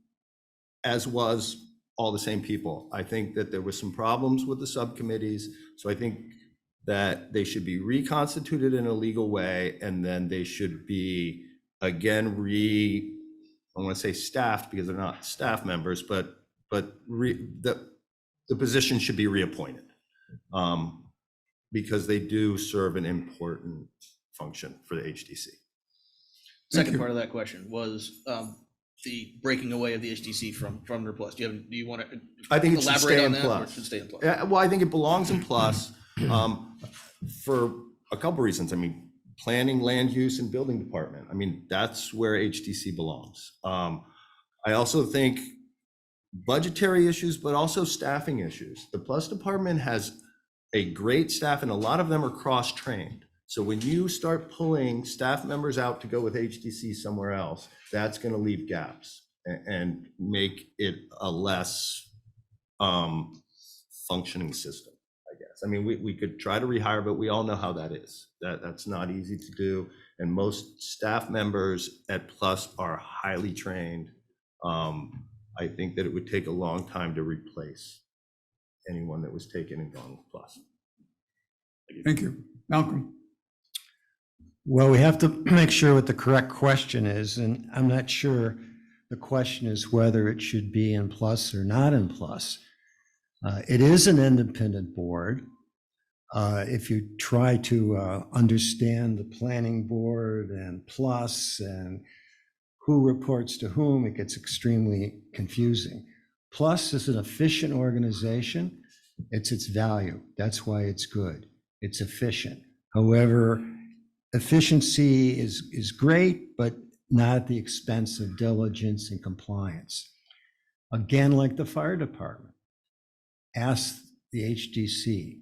as was all the same people. I think that there were some problems with the subcommittees. So I think that they should be reconstituted in a legal way, and then they should be, again, I want to say staffed, because they're not staff members, but the position should be reappointed, because they do serve an important function for the HDC. Second you. part of that question was the breaking away of the HDC from their plus. Do you want to I think it should elaborate stay on in that, or plus. it should stay in plus? Yeah, well, I think it belongs in plus for a couple reasons. I mean, planning, land use, and building department. I mean, that's where HDC belongs. I also think budgetary issues, but also staffing issues. The plus department has a great staff, and a lot of them are cross-trained. So when you start pulling staff members out to go with HDC somewhere else, that's going to leave gaps and make it a less functioning system, I guess. I mean, we could try to rehire, but we all know how that is. That's not easy to do. And most staff members at Plus are highly trained. I think that it would take a long time to replace anyone that was taken and gone with Plus. Thank you. Malcolm? Well, we have to make sure what the correct question is, and I'm not sure the question is whether it should be in plus or not in plus. It is an independent board. If you try to understand the planning board and plus and who reports to whom, it gets extremely confusing. Plus is an efficient organization. It's its value. That's why it's good. It's efficient. However, efficiency is great, but not at the expense of diligence and compliance. Again, like the fire department, ask the HDC,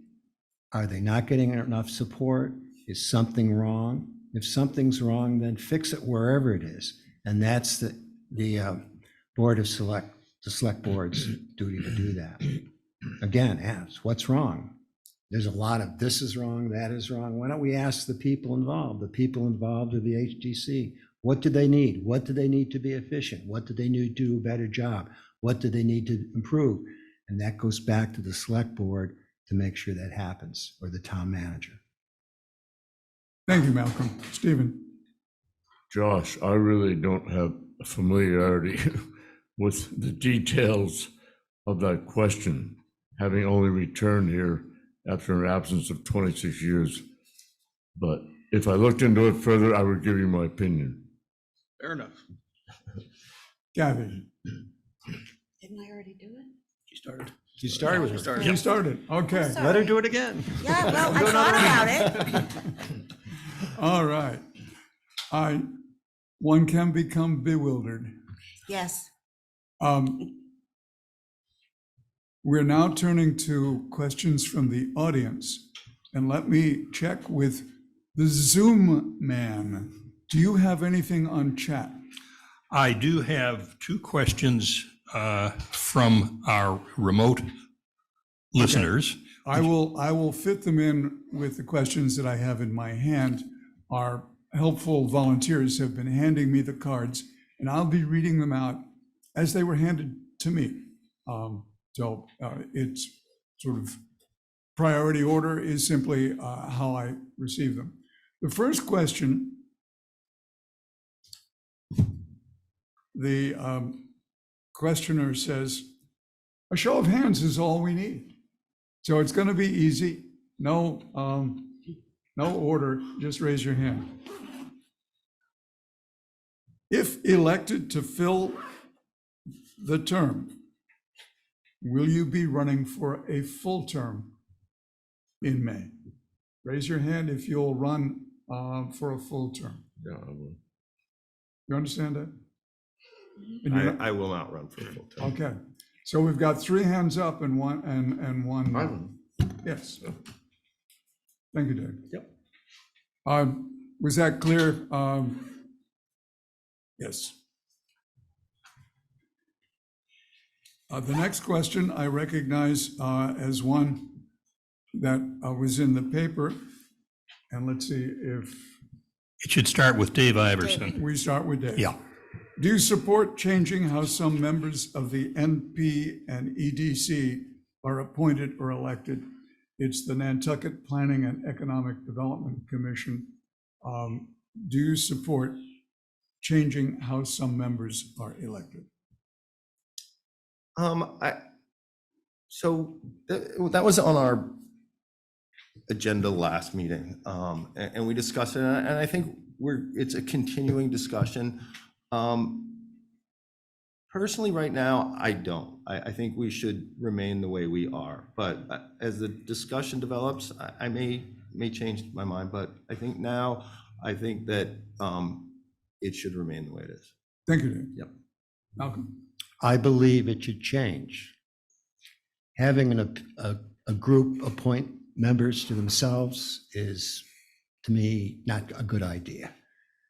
are they not getting enough support? Is something wrong? If something's wrong, then fix it wherever it is. And that's the select board's duty to do that. Again, ask, what's wrong? There's a lot of this is wrong, that is wrong. Why don't we ask the people involved? The people involved are the HDC. What do they need? What do they need to be efficient? What do they need to do a better job? What do they need to improve? And that goes back to the select board to make sure that happens, or the town manager. Thank you, Malcolm. Stephen? Josh, I really don't have familiarity with the details of that question, having only returned here after an absence of 26 years. But if I looked into it further, I would give you my opinion. Fair enough. Kathy? Didn't I already do it? You started. You started with You her. started. You started, okay. Sorry. Let her do it again. Yeah, well, I thought about it. All right. One can become bewildered. Yes. We're now turning to questions from the audience. And let me check with the Zoom man. Do you have anything on chat? I do have two questions from our remote listeners. I will fit them in with the questions that I have in my hand. Our helpful volunteers have been handing me the cards, and I'll be reading them out as they were handed to me. So it's sort of priority order is simply how I receive them. The first question, the questioner says, a show of hands is all we need. So it's going to be easy. No order, just raise your hand. If elected to fill the term, will you be running for a full term in May? Raise your hand if you'll run for a full term. Yeah, I will. You understand that? And you're not- I will not run for a full term. Okay, so we've got 3 hands up and one, and one. I will. Yes. Thank you, Dave. Yep. Was that clear? Yes. The next question I recognize as one that was in the paper. And let's see if It should start with Dave Iverson. we start with Dave. Yeah. Do you support changing how some members of the NP and EDC are appointed or elected? It's the Nantucket Planning and Economic Development Commission. Do you support changing how some members are elected? So that was on our agenda last meeting, and we discussed it, and I think it's a continuing discussion. Personally, right now, I don't. I think we should remain the way we are, but as the discussion develops, I may change my mind, but I think now, I think that it should remain the way it is. Thank you, Dave. Yep. Malcolm? I believe it should change. Having a group appoint members to themselves is, to me, not a good idea.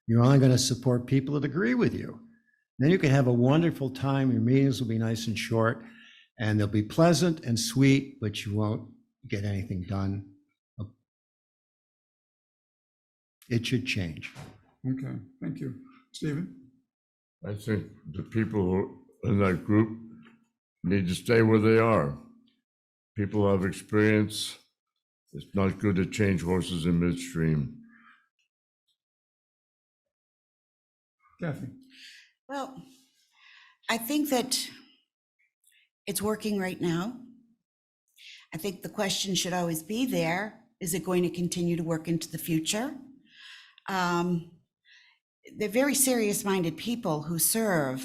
You're only going to support people that agree with you. Then you can have a wonderful time. Your meetings will be nice and short, and they'll be pleasant and sweet, but you won't get anything done. It should change. Okay, thank you. Stephen? I think the people who are in that group need to stay where they are. People have experience. It's not good to change horses in midstream. Kathy? Well, I think that it's working right now. I think the question should always be there, is it going to continue to work into the future? They're very serious-minded people who serve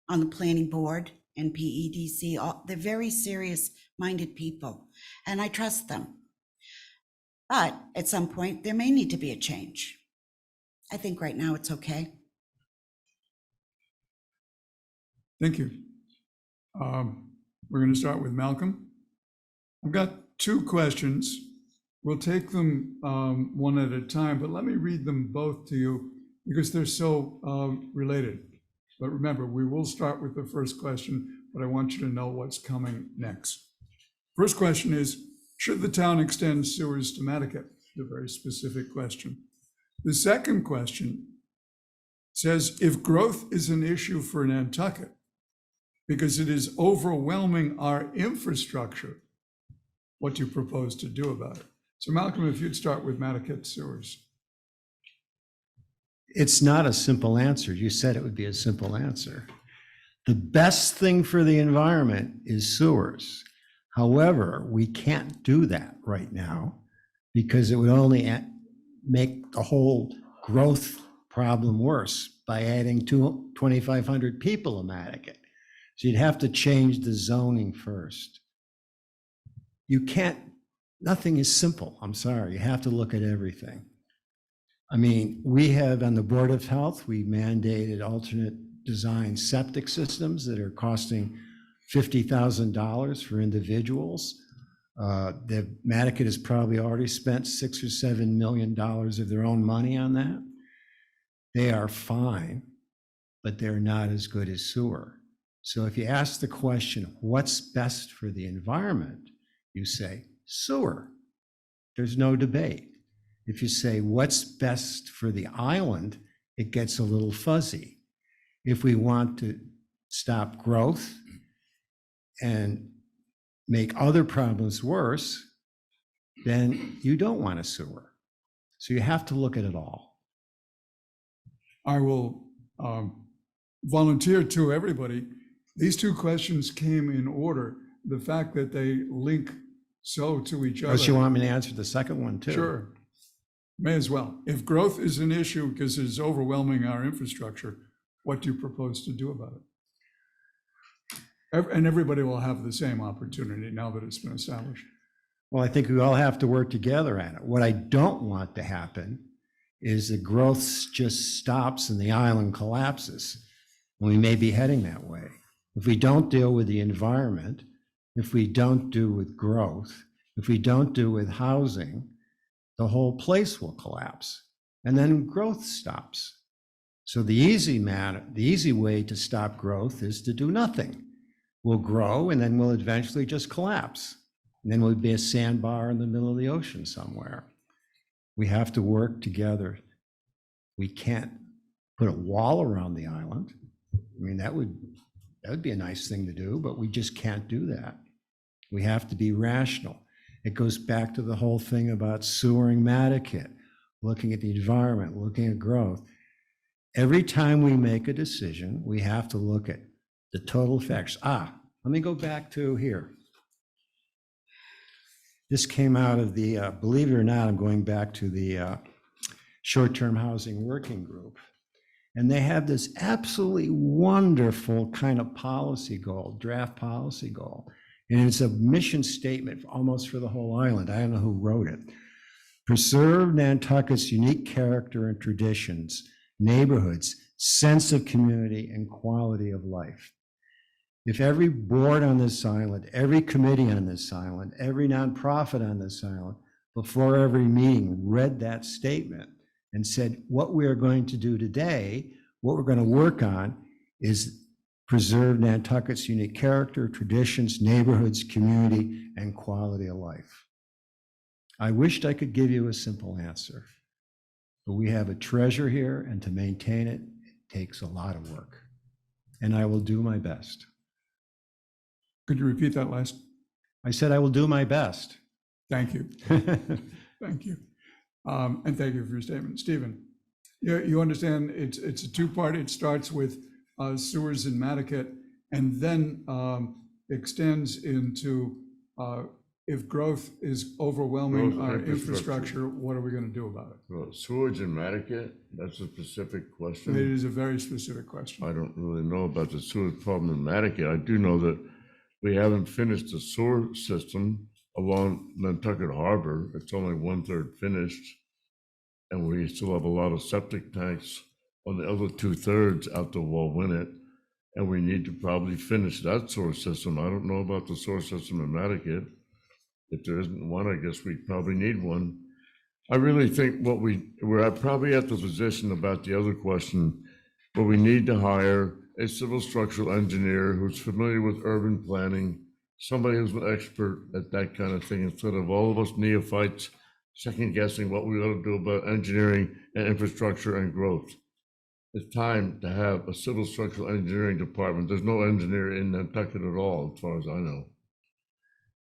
on the planning board and PEDC. They're very serious-minded people, and I trust them. But at some point, there may need to be a change. I think right now it's okay. Thank you. We're going to start with Malcolm. I've got two questions. We'll take them one at a time, but let me read them both to you because they're so related. But remember, we will start with the first question, but I want you to know what's coming next. First question is, should the town extend sewers to Nantucket? A very specific question. The second question says, if growth is an issue for Nantucket, because it is overwhelming our infrastructure, what do you propose to do about it? So Malcolm, if you'd start with Nantucket sewers. It's not a simple answer. You said it would be a simple answer. The best thing for the environment is sewers. However, we can't do that right now because it would only make the whole growth problem worse by adding 2,500 people in Nantucket. So you'd have to change the zoning first. You can't, nothing is simple. I'm sorry. You have to look at everything. I mean, we have on the Board of Health, we mandated alternate design septic systems that are costing $50,000 for individuals. The Nantucket has probably already spent $6 or $7 million of their own money on that. They are fine, but they're not as good as sewer. So if you ask the question, what's best for the environment? You say sewer. There's no debate. If you say what's best for the island, it gets a little fuzzy. If we want to stop growth and make other problems worse, then you don't want a sewer. So you have to look at it all. I will volunteer to everybody. These two questions came in order. The fact that they link so to each other. Unless you want me to answer the second one too. Sure. May as well. If growth is an issue because it's overwhelming our infrastructure, what do you propose to do about it? And everybody will have the same opportunity now that it's been established. Well, I think we all have to work together at it. What I don't want to happen is the growth just stops and the island collapses. And we may be heading that way. If we don't deal with the environment, if we don't do with growth, if we don't do with housing, the whole place will collapse and then growth stops. So the easy way to stop growth is to do nothing. We'll grow and then we'll eventually just collapse. And then we'll be a sandbar in the middle of the ocean somewhere. We have to work together. We can't put a wall around the island. I mean, that would be a nice thing to do, but we just can't do that. We have to be rational. It goes back to the whole thing about sewering Nantucket, looking at the environment, looking at growth. Every time we make a decision, we have to look at the total effects. Let me go back to here. This came out of the, believe it or not, I'm going back to the short-term housing working group. And they have this absolutely wonderful kind of policy goal, draft policy goal. And it's a mission statement almost for the whole island. I don't know who wrote it. Preserve Nantucket's unique character and traditions, neighborhoods, sense of community, and quality of life. If every board on this island, every committee on this island, every nonprofit on this island, before every meeting read that statement and said, what we are going to do today, what we're going to work on is preserve Nantucket's unique character, traditions, neighborhoods, community, and quality of life. I wished I could give you a simple answer, but we have a treasure here, and to maintain it, it takes a lot of work. And I will do my best. Could you repeat that last? I said I will do my best. Thank you. Thank you. And thank you for your statement. Stephen, you understand it's a two-part. It starts with sewers in Nantucket and then extends into if growth is overwhelming Growth our and infrastructure, what are we going to do about it? Well, sewage in Nantucket, that's a specific question. It is a very specific question. I don't really know about the sewage problem in Nantucket. I do know that we haven't finished the sewer system along Nantucket Harbor. It's only 1/3 finished. And we still have a lot of septic tanks on the other 2/3 out to Walwinet. And we need to probably finish that sewer system. I don't know about the sewer system in Nantucket. If there isn't one, I guess we probably need one. I really think we're probably at the position about the other question, where we need to hire a civil structural engineer who's familiar with urban planning, somebody who's an expert at that kind of thing, instead of all of us neophytes second guessing what we ought to do about engineering and infrastructure and growth. It's time to have a civil structural engineering department. There's no engineer in Nantucket at all, as far as I know.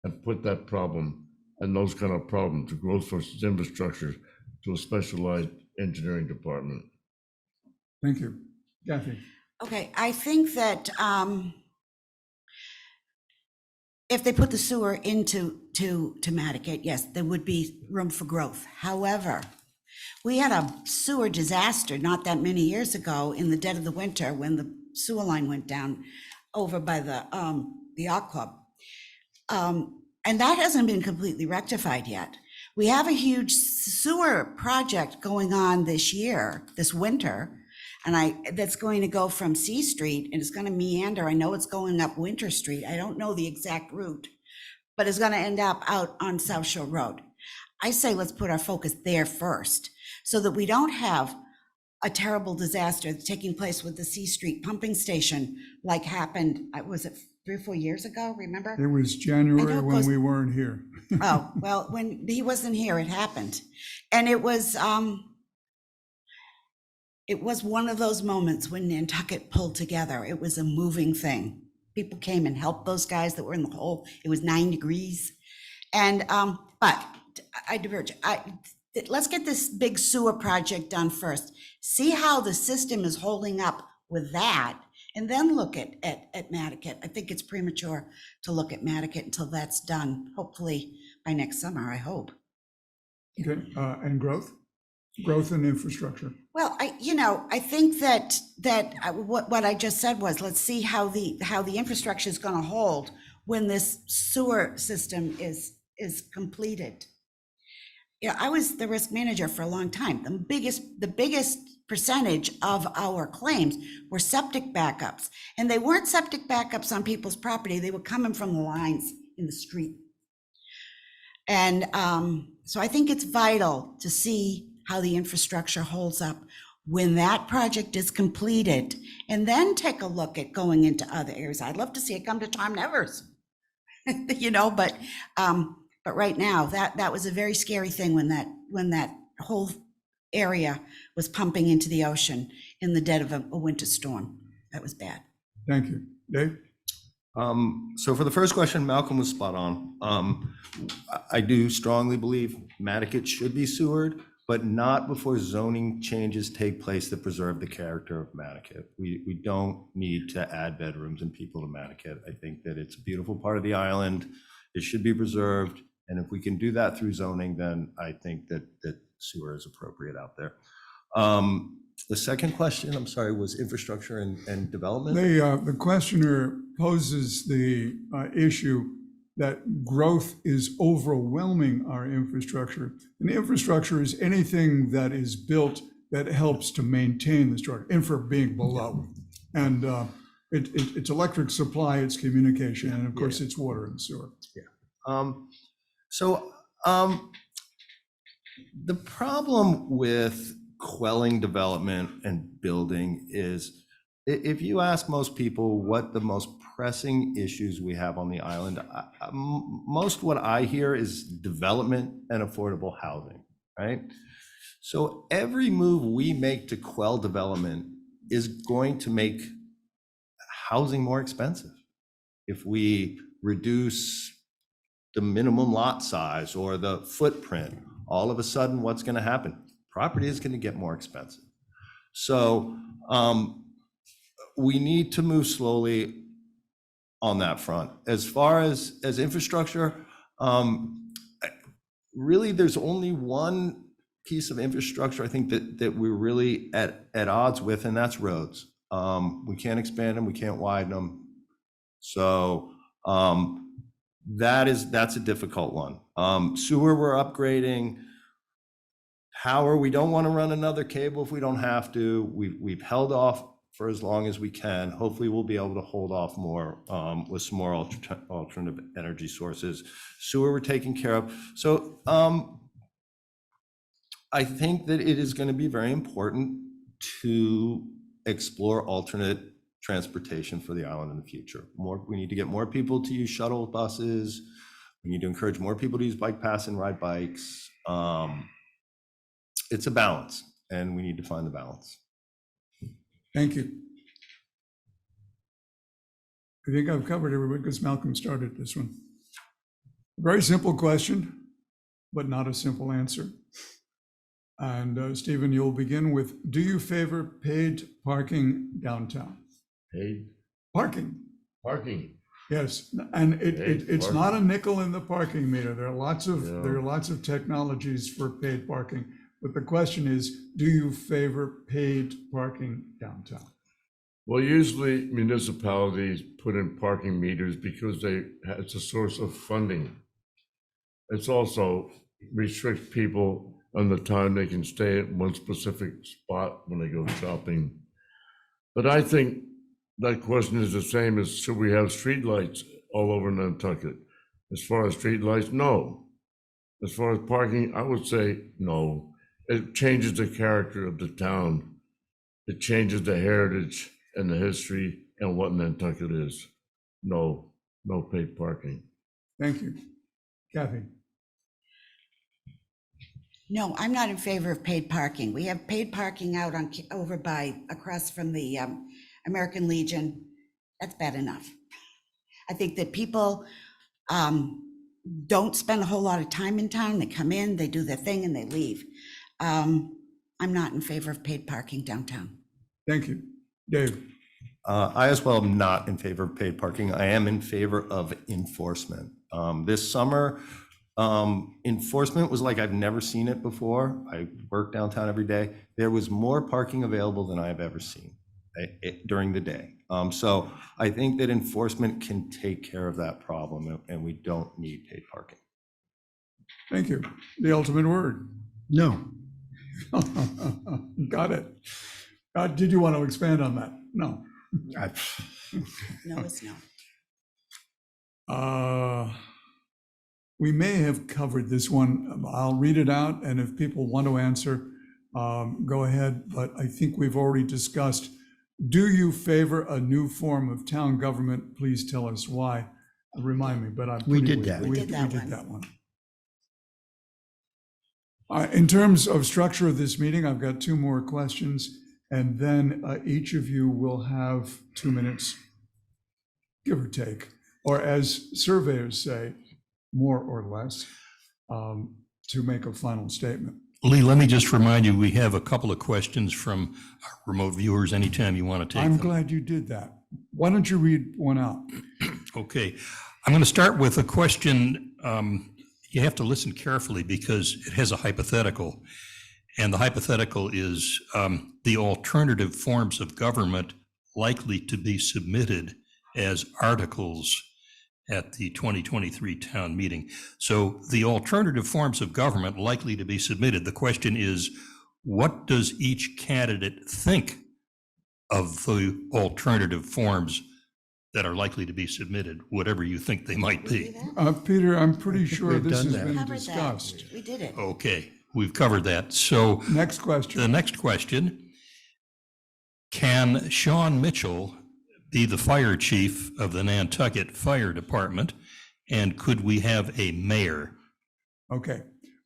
And put that problem and those kind of problems, the growth versus infrastructure, to a specialized engineering department. Thank you. Kathy? Okay, I think that if they put the sewer into Nantucket, yes, there would be room for growth. However, we had a sewer disaster not that many years ago in the dead of the winter when the sewer line went down over by the yacht club. And that hasn't been completely rectified yet. We have a huge sewer project going on this winter, and that's going to go from C Street and it's going to meander. I know it's going up Winter Street. I don't know the exact route, but it's going to end up out on South Shore Road. I say let's put our focus there first so that we don't have a terrible disaster taking place with the C Street pumping station like happened, was it 3 or 4 years ago, remember? It was January when goes- we weren't here. Oh, well, when he wasn't here, it happened. And it was one of those moments when Nantucket pulled together. It was a moving thing. People came and helped those guys that were in the hole. It was 9 degrees. And, but I diverge. Let's get this big sewer project done first. See how the system is holding up with that, and then look at Nantucket. I think it's premature to look at Nantucket until that's done, hopefully by next summer, I hope. Okay, and growth and infrastructure. Well, I think that what I just said was, let's see how the infrastructure is going to hold when this sewer system is completed. Yeah, I was the risk manager for a long time. The biggest percentage of our claims were septic backups, and they weren't septic backups on people's property. They were coming from the lines in the street. And so I think it's vital to see how the infrastructure holds up when that project is completed, and then take a look at going into other areas. I'd love to see it come to Tom Nevers, but right now that was a very scary thing when that whole area was pumping into the ocean in the dead of a winter storm. That was bad. Thank you. Dave? So for the first question, Malcolm was spot on. I do strongly believe Nantucket should be sewered, but not before zoning changes take place that preserve the character of Nantucket. We don't need to add bedrooms and people to Nantucket. I think that it's a beautiful part of the island. It should be preserved. And if we can do that through zoning, then I think that sewer is appropriate out there. The second question, I'm sorry, was infrastructure and development? The questioner poses the issue that growth is overwhelming our infrastructure. And infrastructure is anything that is built that helps to maintain the structure, infra being below. And it's electric supply, it's communication, and of course it's water and sewer. The problem with quelling development and building is, if you ask most people what the most pressing issues we have on the island, most what I hear is development and affordable housing, right? So every move we make to quell development is going to make housing more expensive. If we reduce the minimum lot size or the footprint, all of a sudden what's going to happen? Property is going to get more expensive. So we need to move slowly on that front. As far as infrastructure, really there's only one piece of infrastructure I think that we're really at odds with, and that's roads. We can't expand them, we can't widen them. So that's a difficult one. Sewer we're upgrading. Power, we don't want to run another cable if we don't have to. We've held off for as long as we can. Hopefully we'll be able to hold off more with some more alternative energy sources. Sewer we're taking care of. So I think that it is going to be very important to explore alternate transportation for the island in the future. We need to get more people to use shuttle buses. We need to encourage more people to use bike pass and ride bikes. It's a balance, and we need to find the balance. Thank you. I think I've covered everybody because Malcolm started this one. Very simple question, but not a simple answer. And Stephen, you'll begin with, do you favor paid parking downtown? Paid Parking, parking. yes. And it's parking. not a nickel in the parking meter. There are lots of Yeah. there are lots of technologies for paid parking. But the question is, do you favor paid parking downtown? Well, usually municipalities put in parking meters because it's a source of funding. It's also restricts people on the time they can stay at one specific spot when they go shopping. But I think that question is the same as, should we have streetlights all over Nantucket? As far as streetlights, no. As far as parking, I would say no. It changes the character of the town. It changes the heritage and the history and what Nantucket is. No paid parking. Thank you. Kathy? No, I'm not in favor of paid parking. We have paid parking out on, over by, across from the American Legion. That's bad enough. I think that people don't spend a whole lot of time in town. They come in, they do their thing, and they leave. I'm not in favor of paid parking downtown. Thank you. Dave? I as well am not in favor of paid parking. I am in favor of enforcement. This summer, enforcement was like I've never seen it before. I work downtown every day. There was more parking available than I've ever seen during the day. So I think that enforcement can take care of that problem, and we don't need paid parking. Thank you. The ultimate word. No. Got it. Did you want to expand on that? No. No, it's no. We may have covered this one. I'll read it out, and if people want to answer, go ahead. But I think we've already discussed, do you favor a new form of town government? Please tell us why. Remind me, but We did that. We did that one. In terms of structure of this meeting, I've got two more questions, and then each of you will have 2 minutes give or take, or as surveyors say, more or less, to make a final statement. Lee, let me just remind you, we have a couple of questions from our remote viewers anytime you want to take I'm them. glad you did that. Why don't you read one out? Okay, I'm going to start with a question. You have to listen carefully because it has a hypothetical. And the hypothetical is the alternative forms of government likely to be submitted as articles at the 2023 town meeting. So the alternative forms of government likely to be submitted. The question is, what does each candidate think of the alternative forms that are likely to be submitted, whatever you think they might We do be? that? Peter, I'm pretty sure we've this done has that. been Covered that. discussed. We did it. Okay, we've covered that. So Next the question. next question, can Sean Mitchell be the fire chief of the Nantucket Fire Department? And could we have a mayor? Okay.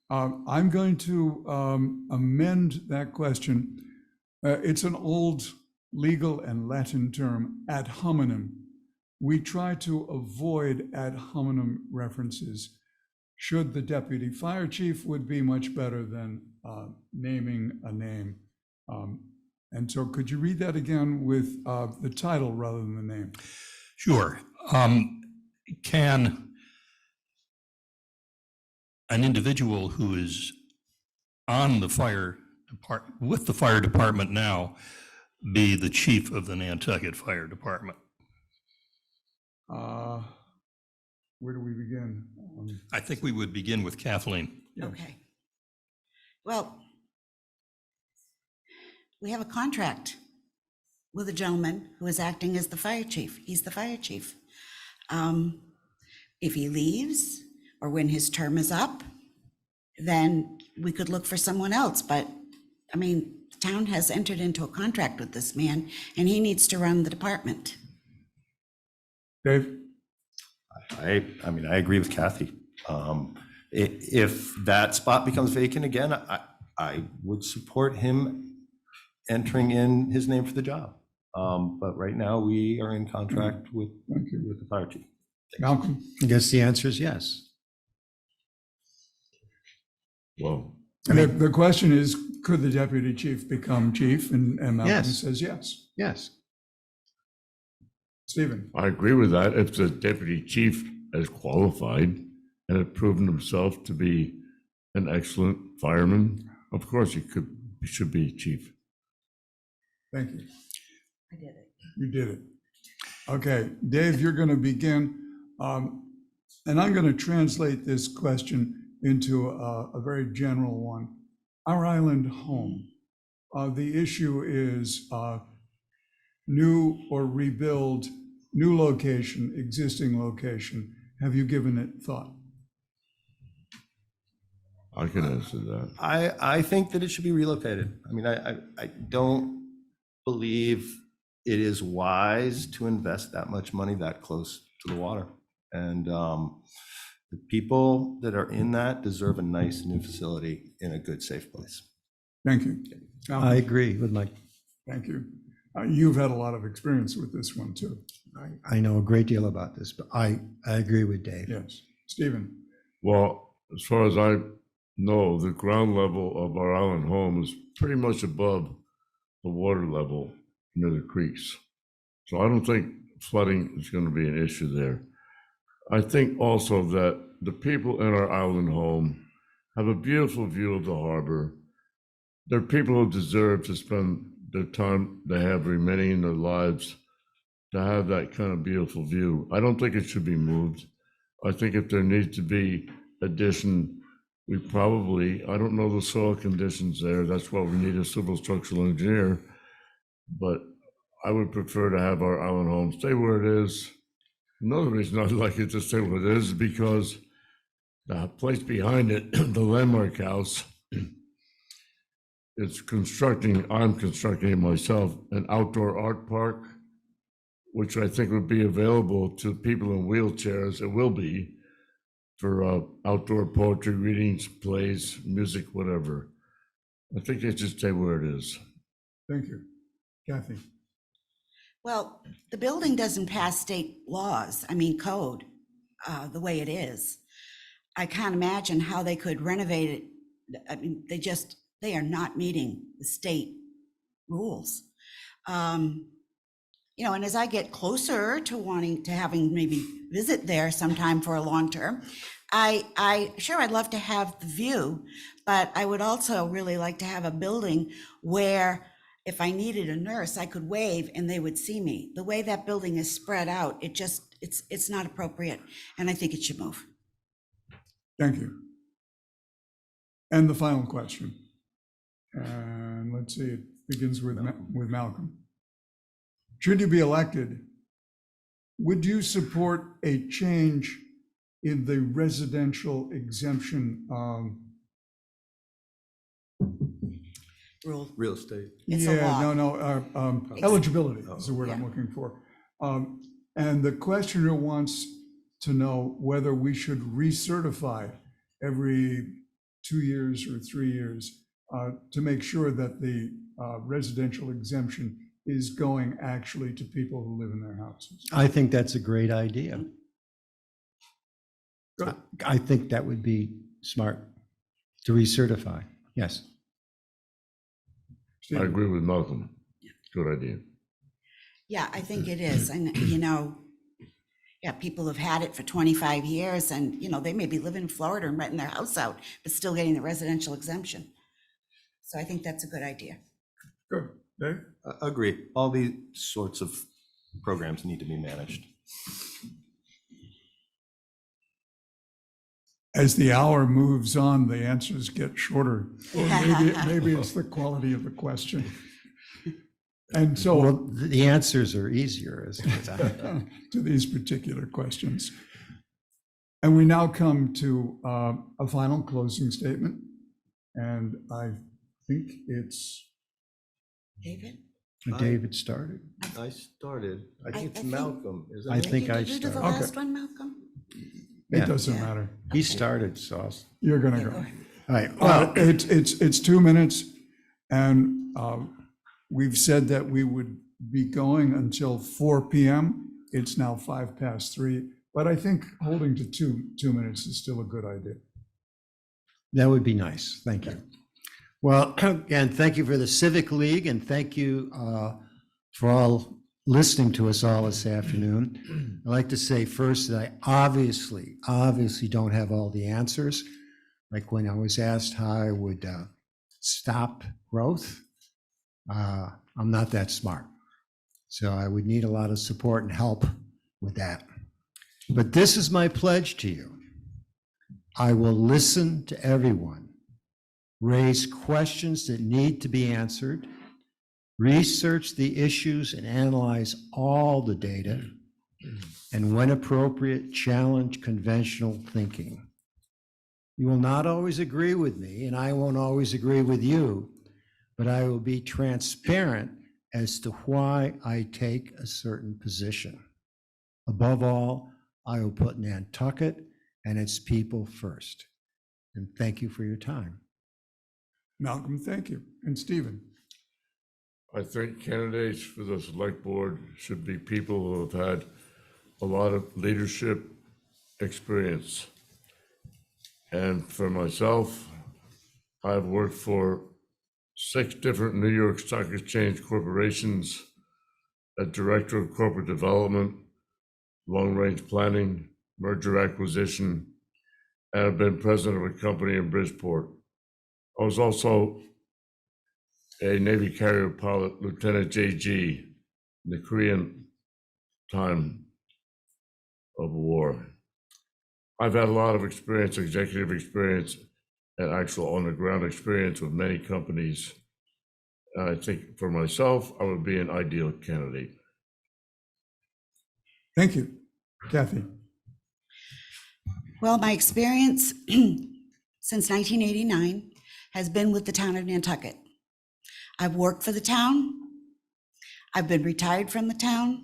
I'm going to amend that question. It's an old legal and Latin term, ad hominem. We try to avoid ad hominem references. Should the deputy fire chief would be much better than naming a name. And so could you read that again with the title rather than the name? Sure. Can an individual who is on the fire department, with the fire department now, be the chief of the Nantucket Fire Department? Where do we begin? I think we would begin with Kathleen. Okay. Well, we have a contract with a gentleman who is acting as the fire chief. He's the fire chief. If he leaves or when his term is up, then we could look for someone else. But I mean, the town has entered into a contract with this man and he needs to run the department. Dave? I mean, I agree with Kathy. If that spot becomes vacant again, I would support him entering in his name for the job. But right now, we are in contract with the fire chief. Malcolm? I guess the answer is yes. Well, The question is, could the deputy chief become chief? And Malcolm Yes. says yes. Yes. Stephen? I agree with that. If the deputy chief is qualified and had proven himself to be an excellent fireman, of course he should be chief. Thank you. I did it. You did it. Okay, Dave, you're going to begin. And I'm going to translate this question into a very general one. Our island home. The issue is new or rebuild, new location, existing location. Have you given it thought? I can answer that. I think that it should be relocated. I mean, I don't believe it is wise to invest that much money that close to the water. And the people that are in that deserve a nice new facility in a good, safe place. Thank you. I agree with Mike. Thank you. You've had a lot of experience with this one too. I know a great deal about this, but I agree with Dave. Yes. Stephen? Well, as far as I know, the ground level of our island home is pretty much above the water level near the creeks. So I don't think flooding is going to be an issue there. I think also that the people in our island home have a beautiful view of the harbor. They're people who deserve to spend the time they have remaining in their lives to have that kind of beautiful view. I don't think it should be moved. I think if there needs to be addition, we probably, I don't know the soil conditions there. That's why we need a civil structural engineer. But I would prefer to have our island home stay where it is. Another reason I'd like it to stay where it is because the place behind it, the Landmark House, I'm constructing it myself, an outdoor art park, which I think would be available to people in wheelchairs. It will be for outdoor poetry readings, plays, music, whatever. I think it should stay where it is. Thank you. Kathy? Well, the building doesn't pass state laws, code, the way it is. I can't imagine how they could renovate it. They are not meeting the state rules. And as I get closer to wanting to having maybe visit there sometime for a long term, I'd love to have the view, but I would also really like to have a building where if I needed a nurse, I could wave and they would see me. The way that building is spread out, it's not appropriate, and I think it should move. Thank you. And the final question. And let's see, it begins with Malcolm. Should you be elected, would you support a change in the residential exemption? Rule. Real estate. It's a law. Eligibility is the word I'm Yeah. looking for. And the questioner wants to know whether we should recertify every 2 years or 3 years to make sure that the residential exemption is going actually to people who live in their houses. I think that's a great idea. Good. I think that would be smart to recertify. Yes. I Stephen? agree with Malcolm. Good idea. Yeah, I think it is. And, people have had it for 25 years and, they may be living in Florida and renting their house out, but still getting the residential exemption. So I think that's a good idea. Good. Dave? Agree. All these sorts of programs need to be managed. As the hour moves on, the answers get shorter. Or maybe it's the quality of the question. And so Well, the answers are easier as I. to these particular questions. And we now come to a final closing statement. And I think it's David? David started. I started. I think it's think- Malcolm. Is that I it? think I Did you do the started. last one, Malcolm? It Yeah. doesn't Yeah. matter. He started, so. You're gonna go. All right, well, It's 2 minutes, and we've said that we would be going until 4 p.m. It's now 3:05, but I think holding to 2 minutes is still a good idea. that would be nice. Thank you. Well, again, thank you for the Civic League, and thank you for all listening to us all this afternoon. I'd like to say first that I obviously don't have all the answers. Like when I was asked how I would stop growth, I'm not that smart. So I would need a lot of support and help with that. But this is my pledge to you. I will listen to everyone, raise questions that need to be answered, research the issues and analyze all the data, and when appropriate, challenge conventional thinking. You will not always agree with me, and I won't always agree with you, but I will be transparent as to why I take a certain position. Above all, I will put Nantucket and its people first. And thank you for your time. Malcolm, thank you. And Stephen? I think candidates for the select board should be people who have had a lot of leadership experience. And for myself, I've worked for 6 different New York Stock Exchange corporations as Director of Corporate Development, Long-Range Planning, Merger Acquisition, and I've been president of a company in Bridgeport. I was also a Navy carrier pilot, Lieutenant JG, in the Korean time of war. I've had a lot of experience, executive experience, and actual on-the-ground experience with many companies. And I think for myself, I would be an ideal candidate. Thank you. Kathy? Well, my experience since 1989 has been with the town of Nantucket. I've worked for the town. I've been retired from the town.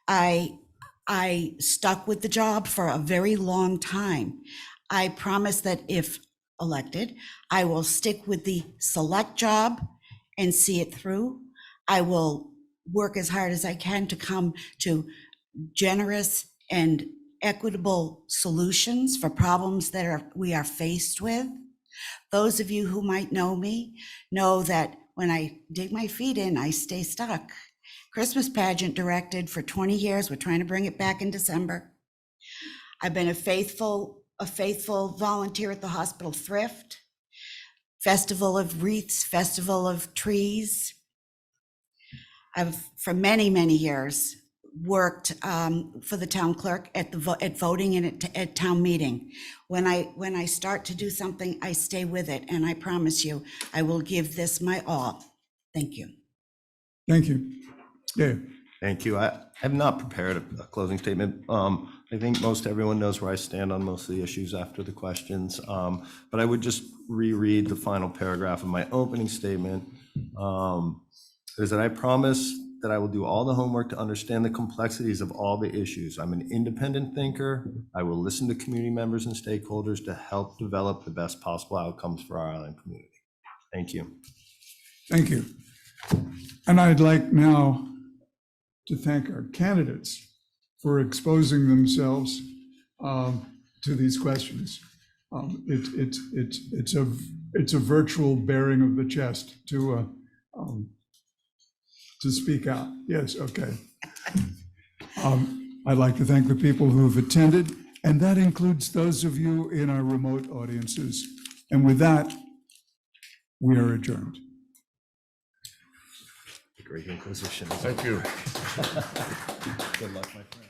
I stuck with the job for a very long time. I promise that if elected, I will stick with the select job and see it through. I will work as hard as I can to come to generous and equitable solutions for problems that we are faced with. Those of you who might know me know that when I dig my feet in, I stay stuck. Christmas pageant directed for 20 years. We're trying to bring it back in December. I've been a faithful volunteer at the hospital thrift, Festival of Wreaths, Festival of Trees. I've, for many, many years, worked for the town clerk at voting and at town meeting. When I start to do something, I stay with it, and I promise you, I will give this my all. Thank you. Thank you. Dave? Thank you. I have not prepared a closing statement. I think most everyone knows where I stand on most of the issues after the questions. But I would just reread the final paragraph of my opening statement. Is that I promise that I will do all the homework to understand the complexities of all the issues. I'm an independent thinker. I will listen to community members and stakeholders to help develop the best possible outcomes for our island community. Thank you. Thank you. And I'd like now to thank our candidates for exposing themselves to these questions. It's a virtual bearing of the chest to speak out. Yes, okay. I'd like to thank the people who have attended, and that includes those of you in our remote audiences. And with that, we are adjourned. Great inquisition. Thank you. Good luck, my friend.